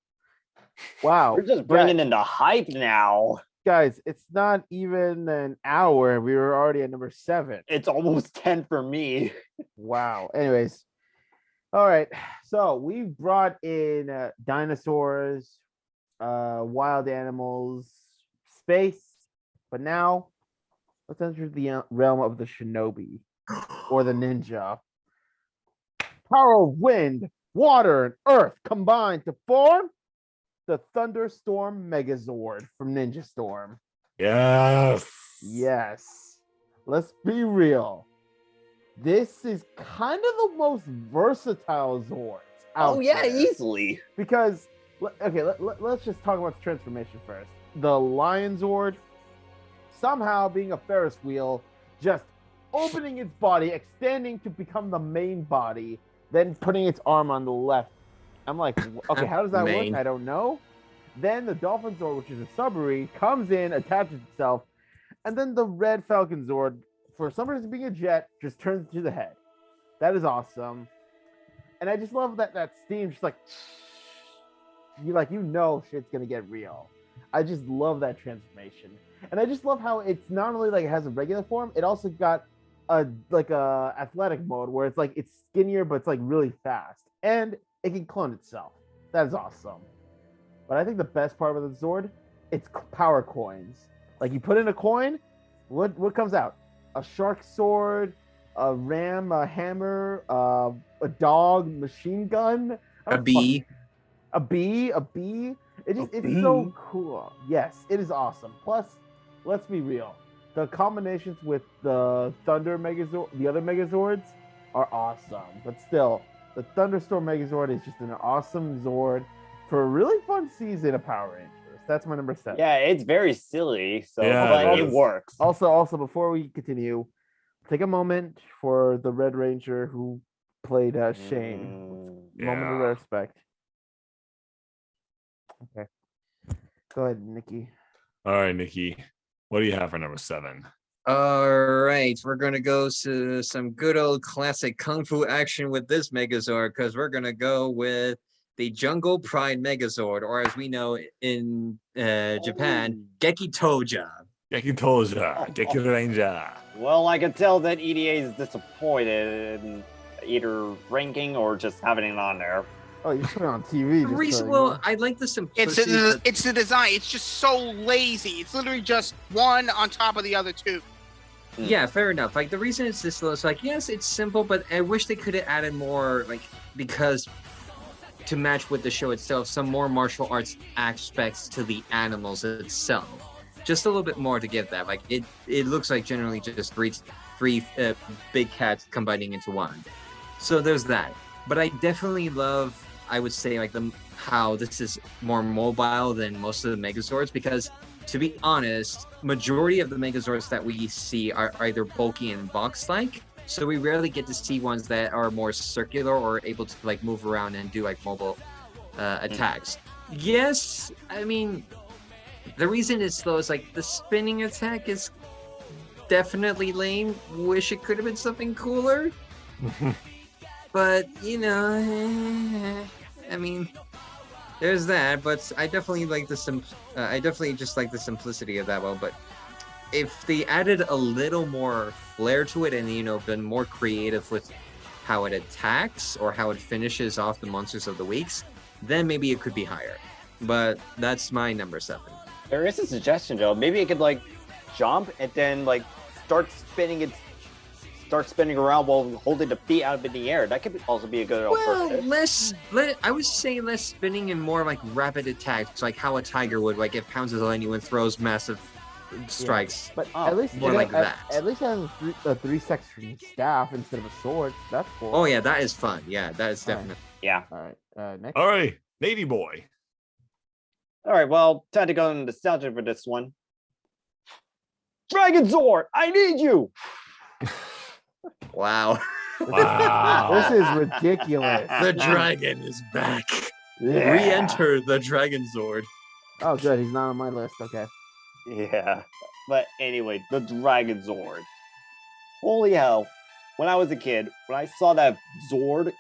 Wow. We're just bringing in the hype now. Guys, it's not even an hour. We were already at number 7. It's almost 10 for me. Wow. Anyways. All right. So we brought in dinosaurs, wild animals, space. But now let's enter the realm of the shinobi or the ninja. Power of wind, water, and earth combined to form the Thunderstorm Megazord from Ninja Storm. Yes. Yes. Let's be real. This is kind of the most versatile Zords out there. Easily. Because, okay, let's just talk about the transformation first. The Lion Zord, somehow being a Ferris wheel, just opening its body, extending to become the main body, then putting its arm on the left. I'm like, okay, how does that work? I don't know. Then the Dolphin Zord, which is a submarine, comes in, attaches itself, and then the Red Falcon Zord, for some reason being a jet, just turns into the head. That is awesome. And I just love that steam, just like, shit's gonna get real. I just love that transformation. And I just love how it's not only like it has a regular form, it also got a athletic mode where it's like it's skinnier but it's like really fast. And it can clone itself. That is awesome. But I think the best part of the Zord, it's power coins. Like you put in a coin, what comes out? A shark sword, a ram, a hammer, a dog, machine gun, A bee. A bee. It's so cool. Yes, it is awesome. Plus, let's be real. The combinations with the Thunder Megazord, the other Megazords, are awesome. But still, the Thunderstorm Megazord is just an awesome Zord for a really fun season of Power Rangers. That's my number 7. Yeah, it's very silly, so Yeah, but it works. Also, before we continue, take a moment for the Red Ranger who played Shane. Moment of respect. Okay. Go ahead, Nikki. All right, Nikki. What do you have for number 7? All right, we're gonna go to some good old classic kung fu action with this Megazord, because we're gonna go with the Jungle Pride Megazord, or as we know in Japan, Gekitoja. Geki Ranger. Well, I can tell that EDA is disappointed in either ranking or just having it on there. Oh, you put it on TV. Well, I like the simplicity. It's the design. It's just so lazy. It's literally just one on top of the other two. Yeah, fair enough. Like the reason it's this low is like, yes, it's simple, but I wish they could have added more, like, because to match with the show itself, some more martial arts aspects to the animals itself. Just a little bit more to give that. Like it looks like generally just three big cats combining into one. So there's that. But I definitely love, I would say, like how this is more mobile than most of the Megazords, because to be honest, majority of the Megazords that we see are either bulky and box-like. So we rarely get to see ones that are more circular or able to like move around and do like mobile attacks. Yes, I mean, the reason it's slow is like the spinning attack is definitely lame. Wish it could have been something cooler. But, you know, I mean, there's that. But I definitely like I definitely just like the simplicity of that one. But if they added a little more flair to it and, you know, been more creative with how it attacks or how it finishes off the monsters of the weeks, then maybe it could be higher. But that's my number 7. There is a suggestion, Joe. Maybe it could like jump and then like start spinning around while holding the feet out in the air. That could also be a good alternative. I would say less spinning and more like rapid attacks, like how a tiger would, like it pounces on you and throws massive strikes. But at least more like that. At least it has a 3-section staff instead of a sword. That's cool. Oh yeah, that is fun. Yeah, that is definitely. Yeah. All right. Next. All right, Navy Boy. All right, well, time to go into nostalgia for this one. Dragon Zord, I need you. Wow. This is ridiculous. The dragon is back. Yeah. Re-enter the Dragon Zord. Oh, good. He's not on my list. Okay. Yeah. But anyway, the Dragon Zord. Holy hell. When I was a kid, when I saw that Zord,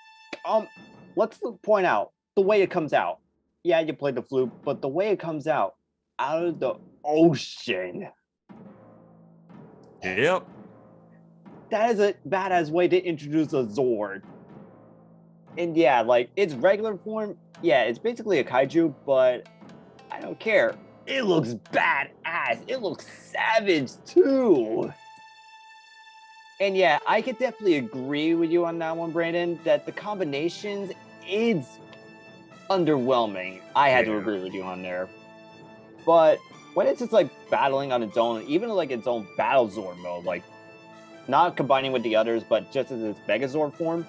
let's point out the way it comes out. Yeah, you play the flute, but the way it comes out of the ocean. Yep. That is a badass way to introduce a Zord. And yeah, like its regular form, yeah, it's basically a kaiju, but I don't care. It looks badass. It looks savage too. And yeah, I could definitely agree with you on that one, Brandon, that the combinations is underwhelming. I had to agree with you on there. But when it's just like battling on its own, even like its own Battle Zord mode, like not combining with the others, but just as its Megazord form,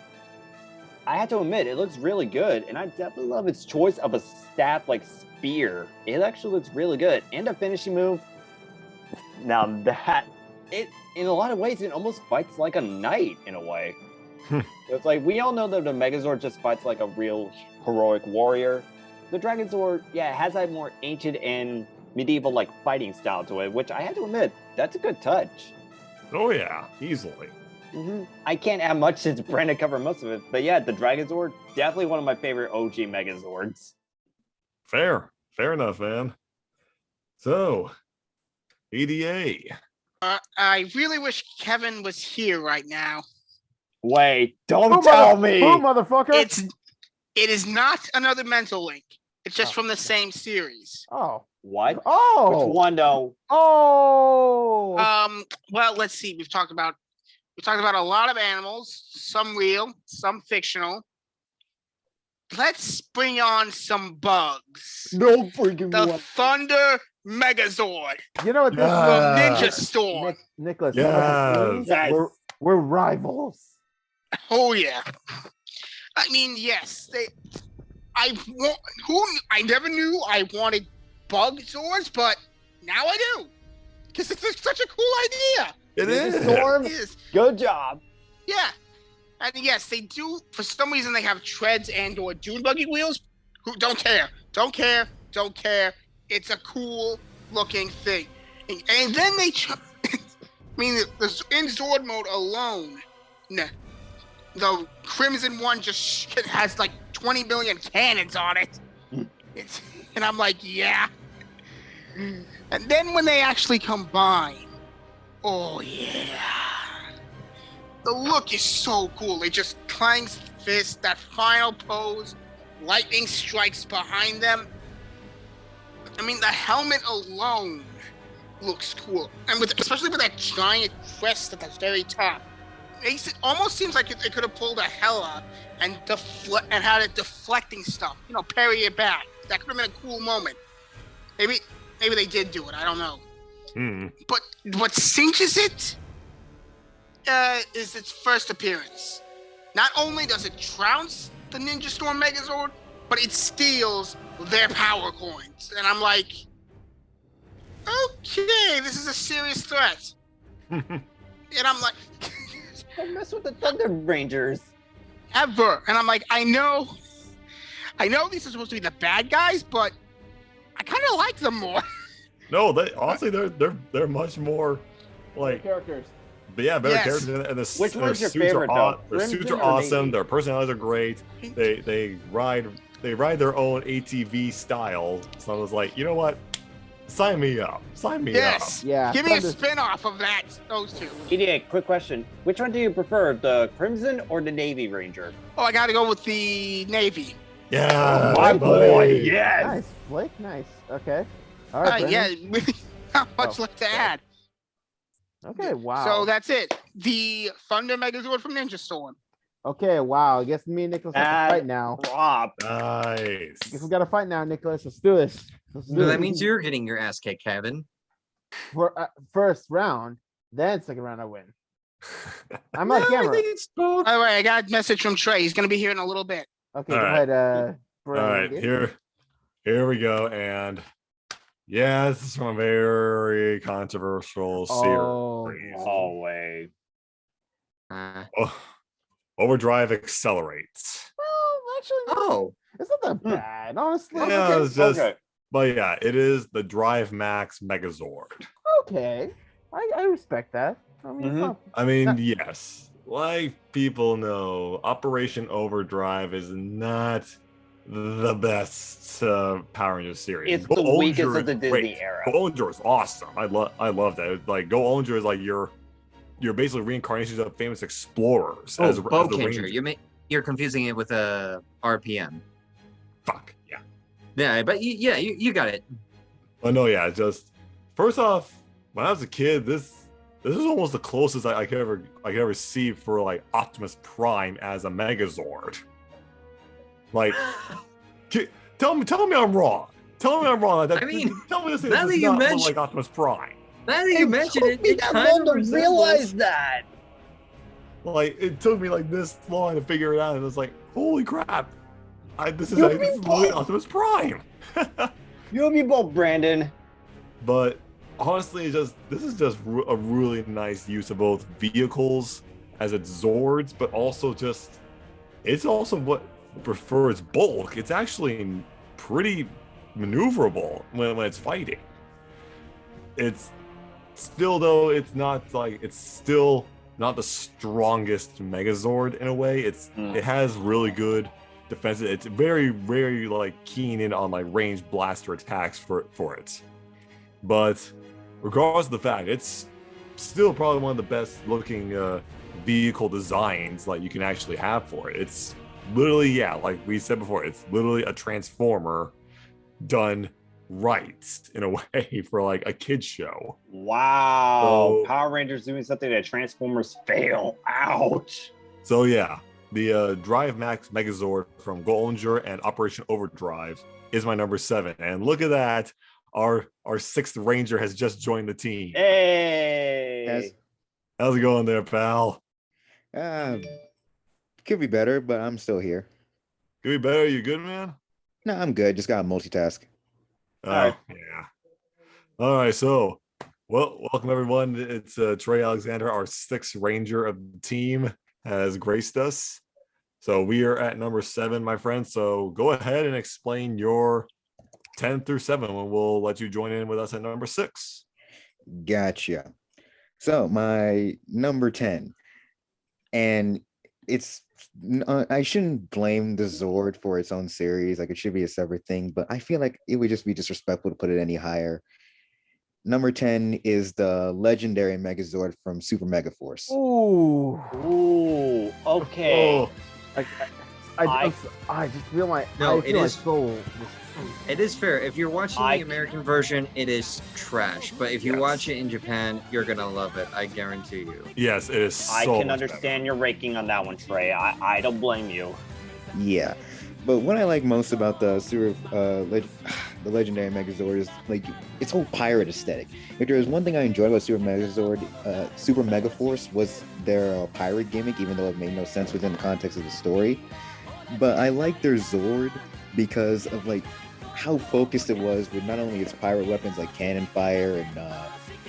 I have to admit, it looks really good. And I definitely love its choice of a staff like spear. It actually looks really good. And a finishing move. Now that, it in a lot of ways, it almost fights like a knight in a way. It's like, we all know that the Megazord just fights like a real heroic warrior. The Dragon Zord, yeah, it has that more ancient and medieval like fighting style to it, which I have to admit, that's a good touch. Oh yeah, easily. I can't add much since Brandon covered most of it, but yeah, the Dragon Zord, definitely one of my favorite OG Megazords. Fair enough, man. So, EDA. I really wish Kevin was here right now. Wait, don't tell me. Who, motherfucker? It is not another mental link. It's just from the same series. Oh. What? Oh. Which one though? Oh. Well, let's see. We talked about a lot of animals, some real, some fictional. Let's bring on some bugs. No freaking The Thunder Megazord. You know what this From Ninja Storm. Nicholas. Yes. We're rivals. Oh yeah. I mean, yes. I never knew I wanted bug Zords, but now I do. Because it's such a cool idea. It is. Storm. It is. Good job. Yeah. And yes, they do. For some reason, they have treads and/or dune buggy wheels. Who don't care? Don't care. It's a cool looking thing. And then they. I mean, in Zord mode alone, the Crimson one just has like 20 million cannons on it. And I'm like, yeah. And then when they actually combine, oh yeah. The look is so cool. It just clangs fist, that final pose, lightning strikes behind them. I mean, the helmet alone looks cool. And especially with that giant crest at the very top. It almost seems like it could have pulled a Hela and had it deflecting stuff. You know, parry it back. That could have been a cool moment. Maybe they did do it. I don't know. But what cinches it is its first appearance. Not only does it trounce the Ninja Storm Megazord, but it steals their power coins. And I'm like, okay, this is a serious threat. And I'm like, Don't mess with the Thunder Rangers. ever. And I'm like, I know these are supposed to be the bad guys, but I kind of like them more. No, they honestly they're much more like Characters. but yeah, better Yes. characters. And Which their one's your suits favorite, are though? their suits Crimson are or awesome. Navy? Their personalities are great. They ride their own ATV style. So I was like, you know what? Sign me up. Sign me Yes. Yeah. Give me a Thunder- spin-off of that. Those two. EDA, quick question. Which one do you prefer, the Crimson or the Navy Ranger? Oh, I got to go with the Navy. up. Yeah, My boy, buddy. yes! Nice, Blake. Nice. Okay. All right. Yeah, Brendan. not much Oh, left to sorry. add. Okay. Wow. So that's it. The Thunder Megazord from Ninja Storm. Okay. Wow. I guess me and Nicholas have to Bad fight now. Rob. Nice. Guess we got to fight now, Nicholas. Let's do this. Let's do So it. that means you're getting your ass kicked, Kevin. For first round, then second round I win. I'm on No, I camera. think it's both. By the way, I got a message from Trey. He's going to be here in a little bit. Okay, All go right. ahead. All right, here we go. And yeah, this is from a very controversial Oh, series. Oh, way. Oh, Overdrive accelerates. Well, actually, no, Oh, it's not that bad, honestly. Yeah, Okay. it's just, Okay. but yeah, it is the Drive Max Megazord. Okay. I respect that. I mean, it's Mhm. not- I mean, yes, like people know, Operation Overdrive is not the best Power Rangers series. It's Go the weakest Onger of the is Disney great. era. Go Onger is awesome. I love that. Like Go Onger is like you're basically reincarnations of famous explorers oh, as the Bowcanger. Ranger. You're confusing it with a RPM. Fuck yeah. Yeah, but you got it. Oh no, yeah. Just first off, when I was a kid, this is almost the closest I could ever see for like Optimus Prime as a Megazord. Like, tell me I'm wrong. Tell me I'm wrong. I mean, tell me this is now that you not mention- like Optimus Prime. Now that you mentioned it, it kind of resembles. that. Like it took me like this long to figure it out, and it's like, holy crap! This is You literally Optimus Prime. You and me both, Brandon. But honestly, this is just a really nice use of both vehicles as its Zords, but also it's also what for its bulk. It's actually pretty maneuverable when it's fighting. It's still though it's still not the strongest Megazord in a way. It has really good defense. It's very like keen in on like ranged blaster attacks for it. But regardless of the fact, it's still probably one of the best looking vehicle designs like you can actually have for it. It's literally, yeah, like we said before, it's literally a transformer done right in a way for like a kid's show. Wow. So- Power Rangers doing something that Transformers fail. Ouch. So yeah, the Drive Max Megazord from Goldinger and Operation Overdrive is my number 7. And look at that, our 6th Ranger has just joined the team. Hey. Yes. How's it going there, pal? Could be better, but I'm still here. Could be better. You good, man? No, I'm good. Just gotta multitask. Oh, right. yeah. All right, so welcome everyone. It's Trey Alexander, our 6th Ranger of the team, has graced us. So we are at number 7, my friend. So go ahead and explain your 10 through 7 when we'll let you join in with us at number 6. Gotcha. So my number 10, and it's I shouldn't blame the Zord for its own series. Like it should be a separate thing, but I feel like it would just be disrespectful to put it any higher. Number 10 is the legendary Megazord from Super Mega Force. Ooh. Ooh. Okay. Oh, I just feel my No, I it feel my is- soul. It is fair. If you're watching I- the American version, it is trash. But if you Yes. watch it in Japan, you're gonna love it. I guarantee you. yes, it is. I so can much understand your ranking on that one, Trey. I don't blame you. Yeah, but what I like most about the the legendary Megazord is like its whole pirate aesthetic. If there was one thing I enjoyed about Super Megazord, Super Megaforce was their pirate gimmick, even though it made no sense within the context of the story. But I like their Zord because of like how focused it was with not only its pirate weapons like cannon fire and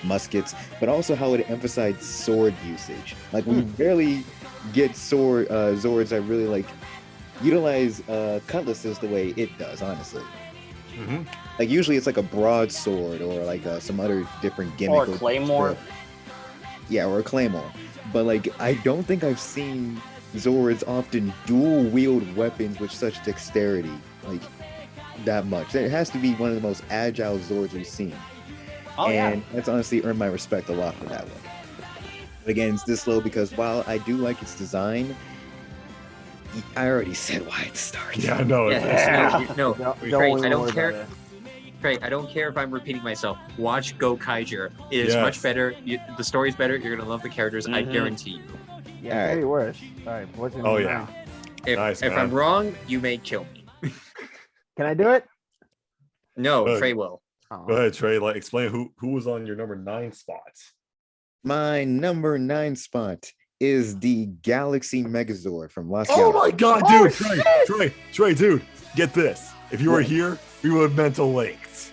muskets, but also how it emphasized sword usage. Like we rarely get Zords that really like utilize cutlasses the way it does, honestly. Like usually it's like a broadsword or like some other different gimmick. Or a claymore. Yeah, or a claymore. But like I don't think I've seen Zords often dual wield weapons with such dexterity, like that much. It has to be one of the most agile Zords we've seen. Oh, and yeah. that's honestly earned my respect a lot for that one. But again, it's this low because while I do like its design, I already said why it starts. Yeah, no. Yeah. No, Don't Trey, even I don't worry care. about it. Trey, I don't care if I'm repeating myself. Watch Go Kaiser. It is Yes. much better. The story's better. You're gonna love the characters. I Mhm. guarantee you. Yeah, All right. maybe worse. All right, what's your Oh, number yeah. 9? If, Nice, if man. I'm wrong, you may kill me. Can I do it? No, Good. Trey will. Oh. Go ahead, Trey. Like, explain who was on your number 9 spot. My number 9 spot is the Galaxy Megazord from Las Oh Galaxies. my God, Oh, dude! Trey, dude, get this. If you were What? here, we would have mental linked.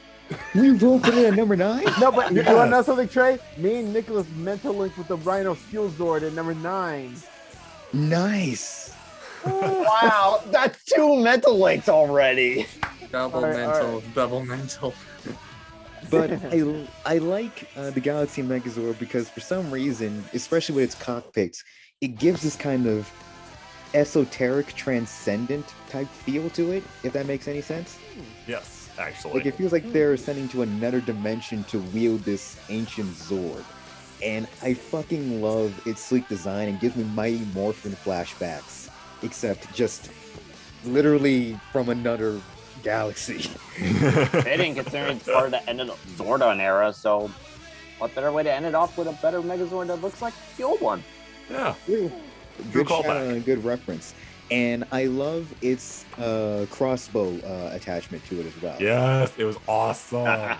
We both put it at number 9? No, but you want to know Yes. something, Trey? Me and Nicholas mental linked with the Rhino Fuel Zord at number 9. Nice. Wow, that's 2 mental links already. Double All right, mental. Double mental. But I like the Galaxy Megazord because for some reason, especially with its cockpits, it gives this kind of esoteric, transcendent type feel to it, if that makes any sense. Yes, actually. Like it feels like they're ascending to another dimension to wield this ancient Zord. And I fucking love its sleek design and gives me Mighty Morphin flashbacks, except just literally from another galaxy. Fitting considering it's part of the end of the Zordon era, so what better way to end it off with a better Megazord that looks like the old one? Yeah. Good Good shout callback. out and good reference. And I love its crossbow attachment to it as well. Yes, it was awesome.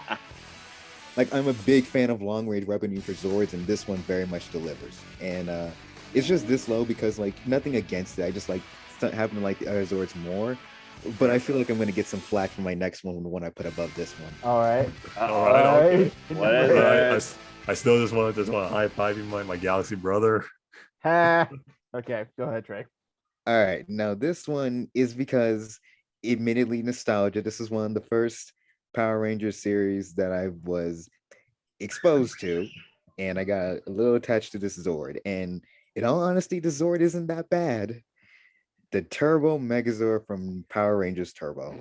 Like I'm a big fan of long range weaponry for Zords, and this one very much delivers. And it's just this low because like nothing against it. I just like happen to like the other Zords more. But I feel like I'm gonna get some flack for my next one, the one I put above this one. All right. All right, okay. What is it? I still just want to high five my Galaxy brother. Ha. Okay, go ahead, Trey. All right, now this one is because admittedly nostalgia. This is one of the first Power Rangers series that I was exposed to, and I got a little attached to this Zord. And in all honesty, the Zord isn't that bad. The Turbo Megazord from Power Rangers Turbo.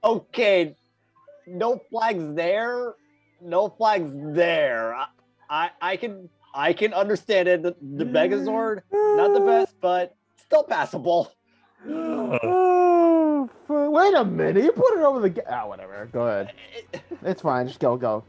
Okay, no flags there. No flags there. I can understand it. The Megazord, not the best, but still passable. Oh, wait a minute. You put it over the. whatever. Go ahead. It's fine. Just go.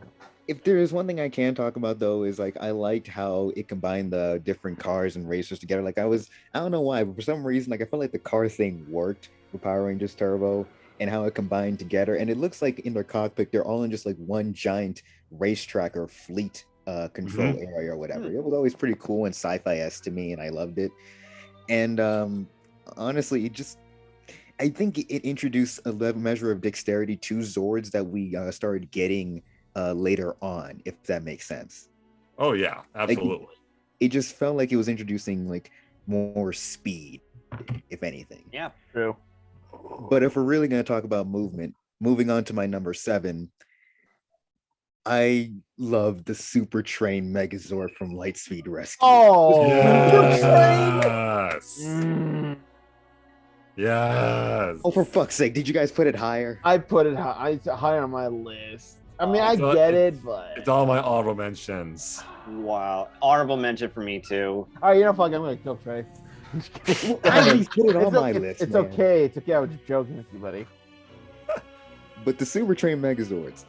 If there is one thing I can talk about though, is like I liked how it combined the different cars and racers together. Like I don't know why, but for some reason, like I felt like the car thing worked with Power Rangers Turbo and how it combined together. And it looks like in their cockpit, they're all in just like one giant racetrack or fleet control area or whatever. It was always pretty cool and sci-fi-esque to me, and I loved it. And honestly, I think it introduced a measure of dexterity to Zords that we started getting later on, if that makes sense. Oh yeah, absolutely. It just felt like it was introducing like more speed, if anything. Yeah, True. But if we're really going to talk about movement, moving on to my number 7, I love the Super Train Megazord from Lightspeed Rescue. Oh. Yes. Mm, Yes. Oh, for fuck's sake! Did you guys put it higher? I put it high. It's high on my list. I mean, I It's not- get it, but It's all my honorable mentions. wow. Honorable mention for me too. all right. You know, fuck. I'm gonna kill Trey. I already put it on It's my okay. list. It's man. okay. It's okay. I was just joking with you, buddy. But the Super Train Megazords.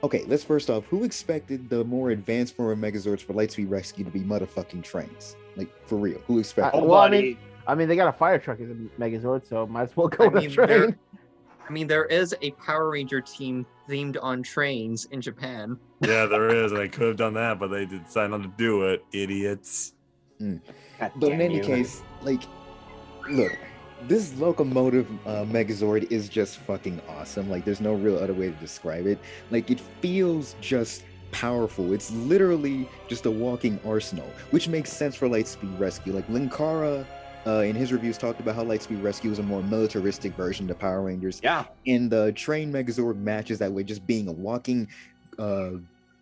Okay, let's first off, who expected the more advanced form of Megazords for Lightspeed Rescue to be motherfucking trains? Like, for real, who expected? Well, I mean, I mean, they got a fire truck as a Megazord, so might as well go I with a mean, train. there is a Power Ranger team themed on trains in Japan. Yeah, there is, and they could have done that, but they decided not to do it. Idiots. God But in damn any you. case, like, look, this locomotive Megazord is just fucking awesome. Like, there's no real other way to describe it. Like, it feels just powerful. It's literally just a walking arsenal, which makes sense for Lightspeed Rescue. Like, Linkara, in his reviews, talked about how Lightspeed Rescue is a more militaristic version of the Power Rangers. Yeah. And the Train Megazord matches that way, just being a walking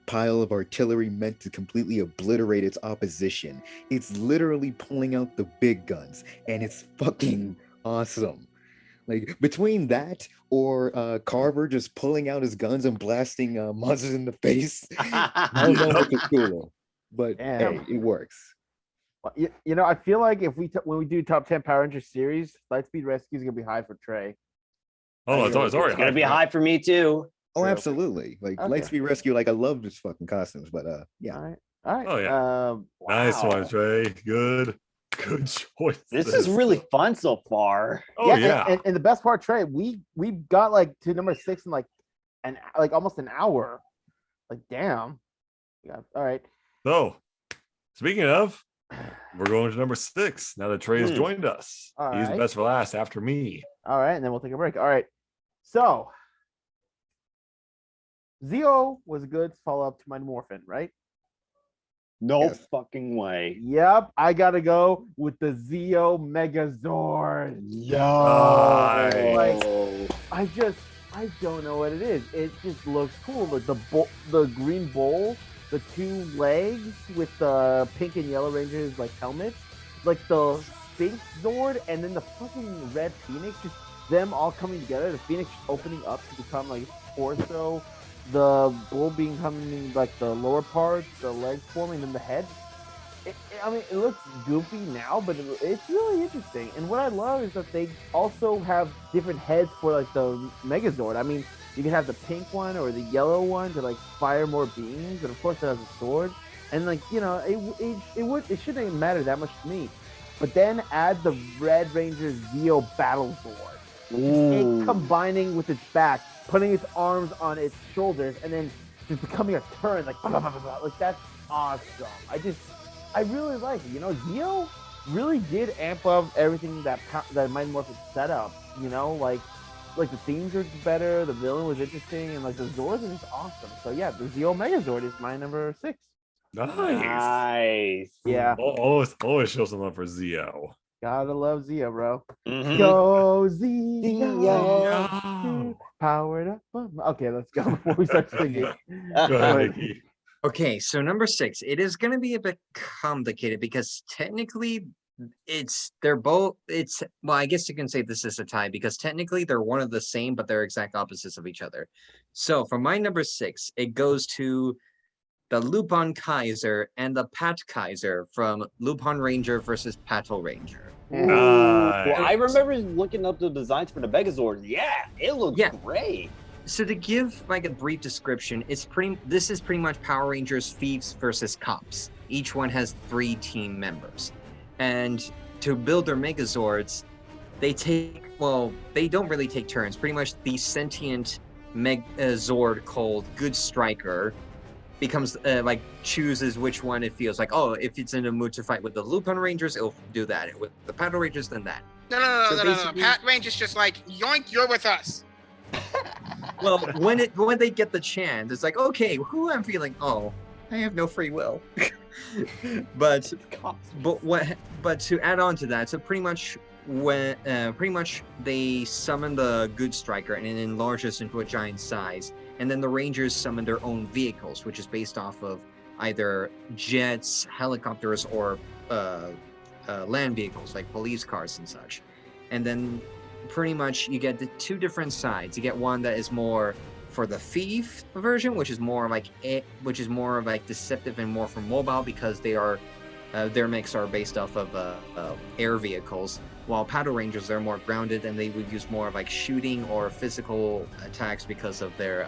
pile of artillery meant to completely obliterate its opposition. It's literally pulling out the big guns, and it's fucking awesome. Like, between that or Carver just pulling out his guns and blasting monsters in the face, I don't know which is cooler, but Damn. hey, it works. Well, you know, I feel like if when we do top 10 Power Ranger series, Lightspeed Rescue is gonna be high for Trey. Oh, it's already It's gonna be high. high for me too. Oh, True. absolutely. Like, Okay. Lightspeed Rescue, like, I love this fucking costumes, but yeah. All right. All right. Oh, yeah. Nice Wow. one, Trey. Good choice. This is really fun so far. Oh yeah. And the best part, Trey, we got like to number 6 in like almost an hour. Like, damn. Yeah. All right. So, speaking of, we're going to number 6 now that Trey has joined us. All He's right. best for last after me. All right, and then we'll take a break. All right. So Zeo was a good follow-up to my Morphin, right? No Yes. fucking way. Yep, I gotta go with the Zeo Megazord. Nice. I don't know what it is. It just looks cool. Like the green bowl, the 2 legs with the pink and yellow Rangers like helmets, like the Sphinx Zord, and then the fucking red Phoenix. Just them all coming together. The Phoenix opening up to become like torso. The bull becoming like the lower parts, the legs forming, and then the head. I mean, it looks goofy now, but it's really interesting. And what I love is that they also have different heads for like the Megazord. I mean, you can have the pink one or the yellow one to like fire more beams, and of course it has a sword. And like, you know, it shouldn't even matter that much to me. But then add the Red Ranger Zeo Battle Zord. It combining with its back, putting its arms on its shoulders, and then just becoming a turn, like blah, blah, blah, blah, blah. Like, that's awesome. I really like it. You know, Zeo really did amp up everything that Mighty Morphin set up. You know, like the themes were better, the villain was interesting, and like the Zords is awesome. So yeah, the Zeo Megazord is my number 6. Nice. Nice. Yeah, Always show some love for Zeo. gotta love Zeo, bro. Mhm. Go Zeo, Zeo. powered up. Okay, let's go before we start singing. Go ahead, Nikki. Okay, so number 6, it is going to be a bit complicated because technically well, I guess you can say this is a tie because technically they're one of the same, but they're exact opposites of each other. So for my number 6, it goes to the Lupin Kaiser and the Pat Kaiser from Lupin Ranger versus Pato Ranger. Ooh, Nice. I remember looking up the designs for the Megazord. Yeah, it looks Yeah. great. So to give like a brief description, this is pretty much Power Rangers thieves versus cops. Each one has 3 team members. And to build their Megazords, they don't really take turns. Pretty much the sentient Megazord called Good Striker becomes chooses which one it feels like, oh, if it's in a mood to fight with the Lupin Rangers, it'll do that. With the Paddle Rangers, then that. No. So basically- Pat Ranger's just like, yoink, you're with us. Well, when they get the chance, it's like, okay, who I'm feeling? Oh, I have no free will. but to add on to that, so pretty much they summon the Good Striker and it enlarges into a giant size, and then the Rangers summon their own vehicles, which is based off of either jets, helicopters, or land vehicles like police cars and such. And then pretty much you get the 2 different sides. You get one that is more for the thief version, which is more like deceptive and more for mobile because they are their mix are based off of air vehicles, while Paddle Rangers are more grounded and they would use more of like shooting or physical attacks because of their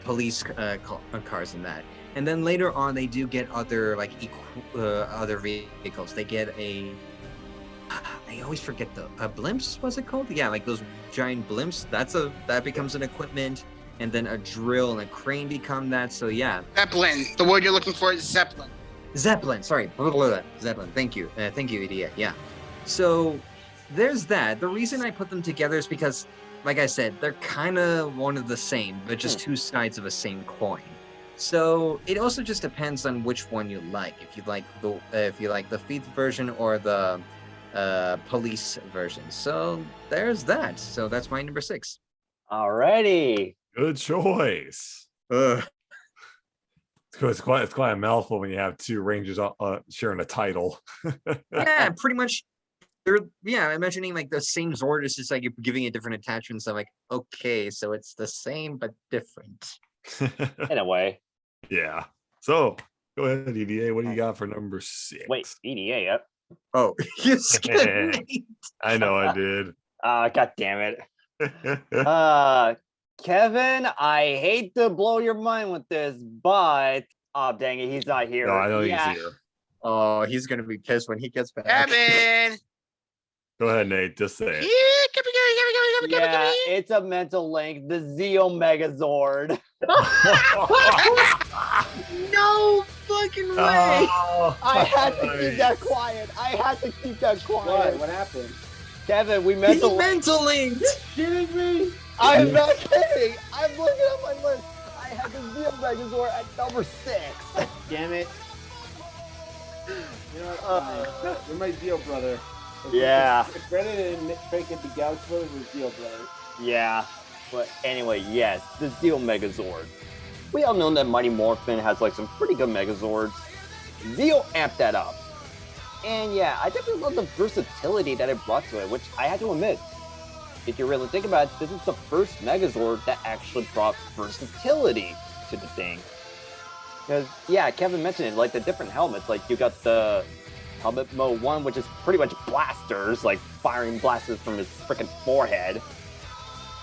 police cars and that. And then later on, they do get other like other vehicles. They get I always forget the blimps. What's it called? Yeah, like those giant blimps. That becomes an equipment, and then a drill and a crane become that. So yeah, Zeppelin. The word you're looking for is Zeppelin. Zeppelin. Sorry, Zeppelin. Thank you, EDA. Yeah. So there's that. The reason I put them together is because, like I said, they're kind of one of the same, but just two sides of a same coin. So it also just depends on which one you like. If you like the Thief version or the police version. So there's that. So that's my number 6. Alrighty. Good choice. It's quite a mouthful when you have two Rangers sharing a title. Yeah, pretty much. Imagining like the same Zord is just like you're giving it different attachments. I'm like, okay, so it's the same but different. In a way. Yeah. So go ahead, EDA. What do you got for number 6? Wait, EDA, yep. Oh, you skipped me. I know I did. God damn it. Kevin, I hate to blow your mind with this, but dang it, he's not here. No, I know he's here. Oh, he's gonna be pissed when he gets back. Kevin. Go ahead, Nate. Just say it. Yeah, it's a mental link. The Zeo Megazord. No fucking way. I had to keep that quiet. What happened? Kevin, we He mental mental linked. Kidding me? I'm not kidding. I'm looking at my list. I had the Zeo Megazord at number 6. Damn it. You know what? You're my Zeo brother. Yeah. If Brennan and Nick could be Galaxy brothers, we're Zeo brothers. Yeah. But anyway, yes, the Zeo Megazord. We all know that Mighty Morphin has like some pretty good Megazords. Zeo amped that up. And yeah, I definitely love the versatility that it brought to it, which I had to admit, if you really think about it, this is the first Megazord that actually brought versatility to the thing. Because, yeah, Kevin mentioned it, like the different helmets, like you got the Helmet Mode 1, which is pretty much blasters, like firing blasters from his freaking forehead.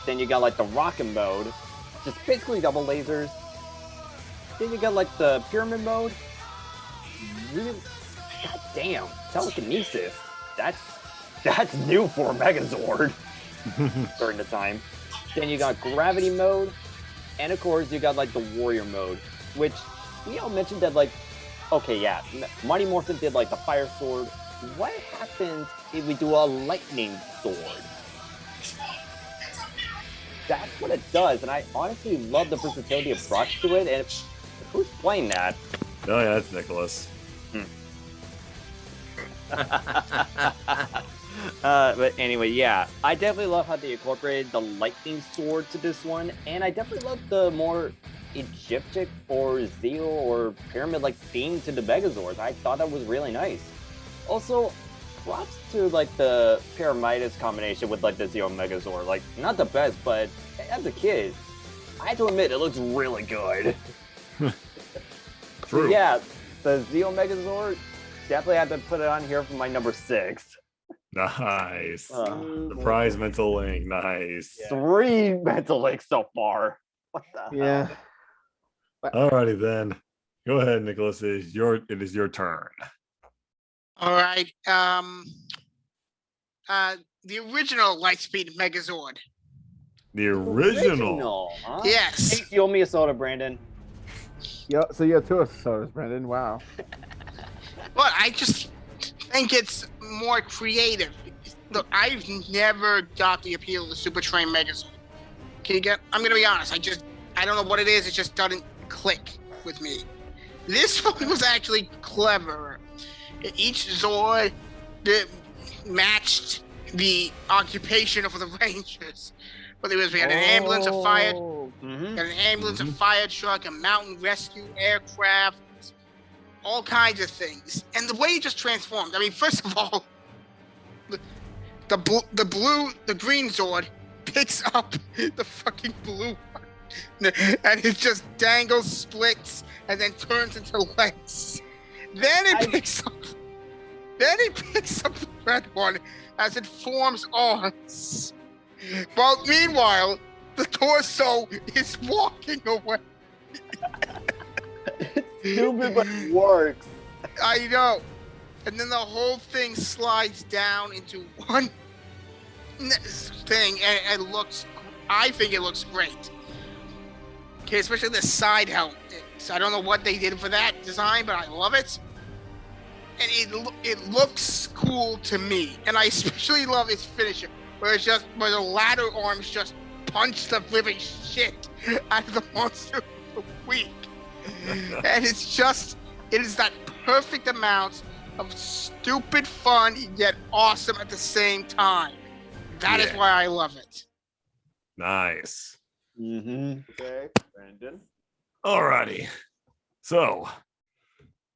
Then you got like the Rocket Mode, just basically double lasers. Then you got like the Pyramid Mode. Really, god damn, telekinesis. That's new for a Megazord during the time. Then you got Gravity Mode, and of course you got like the Warrior Mode, which we all mentioned that like, okay, yeah, Mighty Morphin did like the Fire Sword. What happens if we do a Lightning Sword? That's what it does, and I honestly love the versatility it brought to it. And who's playing that? Oh yeah, that's Nicholas. But anyway, yeah, I definitely love how they incorporated the Lightning Sword to this one, and I definitely love the more Egyptic or Zeo or Pyramid-like theme to the Megazords. I thought that was really nice. Also, props to like the Pyramidas combination with like the Zeo Megazord. Like, not the best, but as a kid, I have to admit it looks really good. True. Yeah, the Zeo Megazord definitely had to put it on here for my number 6. Nice. Surprise mental link. Nice. Yeah. 3 mental links so far. What the Yeah. hell? Alrighty then. Go ahead, Nicholas. It is your turn. All right. The original Lightspeed Megazord. The original. Huh? Yes. Hey, you owe me a soda, Brandon. So you have 2 sodas, Brendan. Wow. But I just think it's more creative. Look, I've never got the appeal of the Super Train Megazord. I'm gonna be honest. I don't know what it is. It just doesn't click with me. This one was actually clever. Each Zord matched the occupation of the Rangers. Whether it was we had an ambulance, a fire, a fire truck, a mountain rescue aircraft, all kinds of things. And the way it just transformed. I mean, first of all, the green Zord picks up the fucking blue one, and it just dangles, splits, and then turns into legs. Then it picks up the red one as it forms arms. But meanwhile, the torso is walking away. stupid, but it works. I know. And then the whole thing slides down into one thing, and it looks. I think it looks great. Okay, especially the side helmet. So I don't know what they did for that design, but I love it. And it looks cool to me. And I especially love its finisher, where the ladder arms just punch the living shit out of the monster of the week. And it is that perfect amount of stupid fun yet awesome at the same time. That is why I love it. Nice. Okay, Brandon. Alrighty. So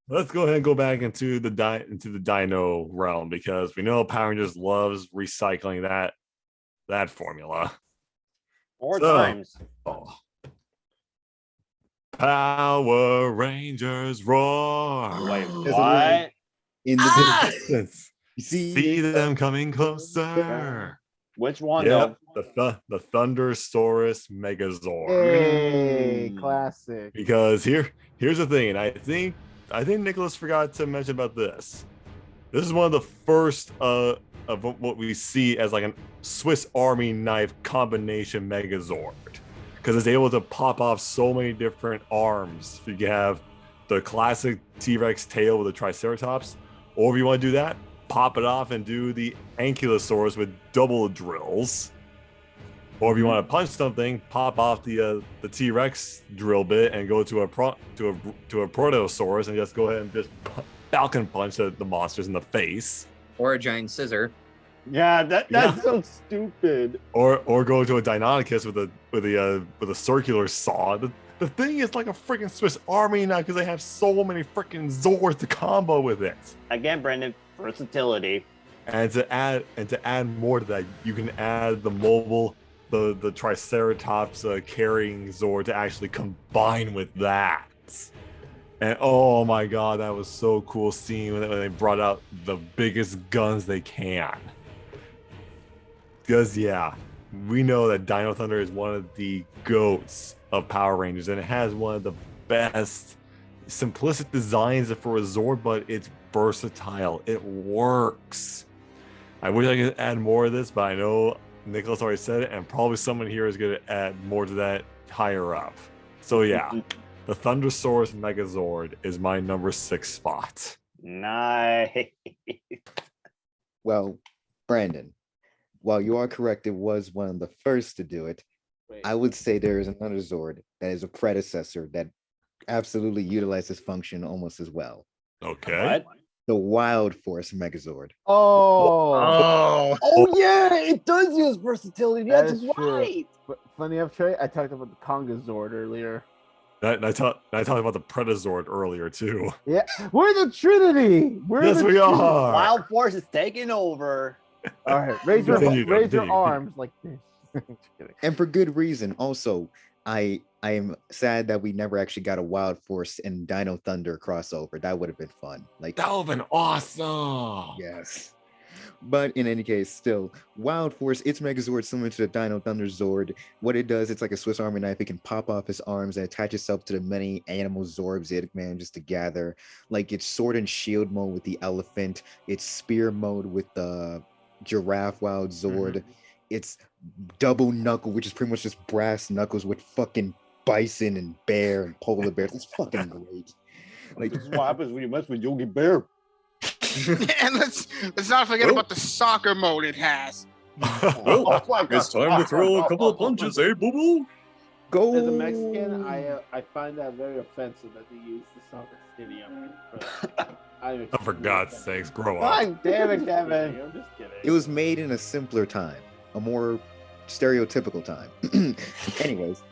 let's go ahead and go back into the dino realm, because we know Power Rangers loves recycling that formula. 4 times. Oh. Power Rangers roar. Wait, There's a what? In the Distance. you See them coming closer. Which one, Yeah, though? the Thundersaurus Megazord. Hey, Mm. classic. Because here's the thing, and I think Nicholas forgot to mention about this. This is one of the first of what we see as like a Swiss Army knife combination Megazord, because it's able to pop off so many different arms. You can have the classic T-Rex tail with the Triceratops, or if you want to do that, pop it off and do the Ankylosaurus with double drills. Or if you want to punch something, pop off the T-Rex drill bit and go to a Protosaurus and just go ahead and just falcon punch the monsters in the face. Or a giant scissor. Yeah, that's so stupid. Or go to a Deinonychus with a circular saw. The thing is like a freaking Swiss Army knife, because they have so many freaking Zords to combo with it. Again, Brandon, versatility. And to add more to that, you can add the mobile, the Triceratops carrying Zord to actually combine with that. And oh my god, that was so cool seeing when they brought out the biggest guns they can. Because yeah, we know that Dino Thunder is one of the goats of Power Rangers, and it has one of the best simplistic designs for a Zord, but it's versatile. It works. I wish I could add more of this, but I know Nicholas already said it, and probably someone here is going to add more to that higher up. So yeah, the Thundersaurus Megazord is my number 6 spot. Nice. Well, Brandon, while you are correct, it was one of the first to do it. I would say there is another Zord that is a predecessor that absolutely utilizes function almost as well. Okay. What? The Wild Force Megazord. Oh, Yeah, it does use versatility. That That's is true. right. but funny enough, Trey, I talked about the Conga Zord earlier. I talked about the Pretazord earlier too. Yeah, we're the Trinity. Yes, we are. Wild Force is taking over. All right, raise your Continue. arms like this. Just kidding. And for good reason. Also, I am sad that we never actually got a Wild Force and Dino Thunder crossover. That would have been fun. Like That would have been awesome. yes. But in any case, still, Wild Force, its Megazord similar to the Dino Thunder Zord. What it does, it's like a Swiss Army knife. It can pop off its arms and attach itself to the many animal Zorbs it manages to gather. Like its sword and shield mode with the elephant, its spear mode with the giraffe Wild Zord. It's double knuckle, which is pretty much just brass knuckles with fucking bison and bear and polar bears. It's fucking great. Like This is what happens when you mess with Yogi Bear. And let's not forget about the soccer mode it has. It's time to throw a couple of punches, eh, boo boo? go. As a Mexican, I find that very offensive that they use the soccer stadium. Oh, for God's sakes, grow up. God damn it, Kevin. I'm just kidding. It was made in a simpler time, a more stereotypical time. Anyways,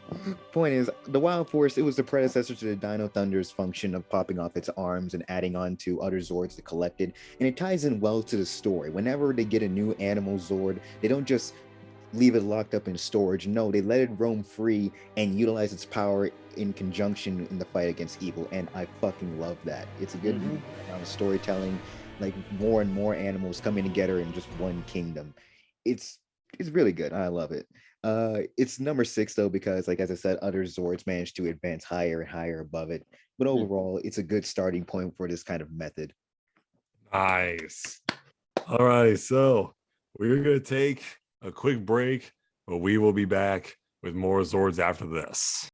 point is, the Wild Force, it was the predecessor to the Dino Thunder's function of popping off its arms and adding on to other Zords to collect it, and it ties in well to the story. Whenever they get a new animal Zord, they don't just leave it locked up in storage. No, they let it roam free and utilize its power in conjunction in the fight against evil, and I fucking love that. It's a good amount of storytelling, like more and more animals coming together in just one kingdom. It's it's really good. I love it. It's number 6 though, because like as I said, other Zords managed to advance higher and higher above it. But overall, it's a good starting point for this kind of method. Nice. All right, so we're gonna take a quick break, but we will be back with more Zords after this.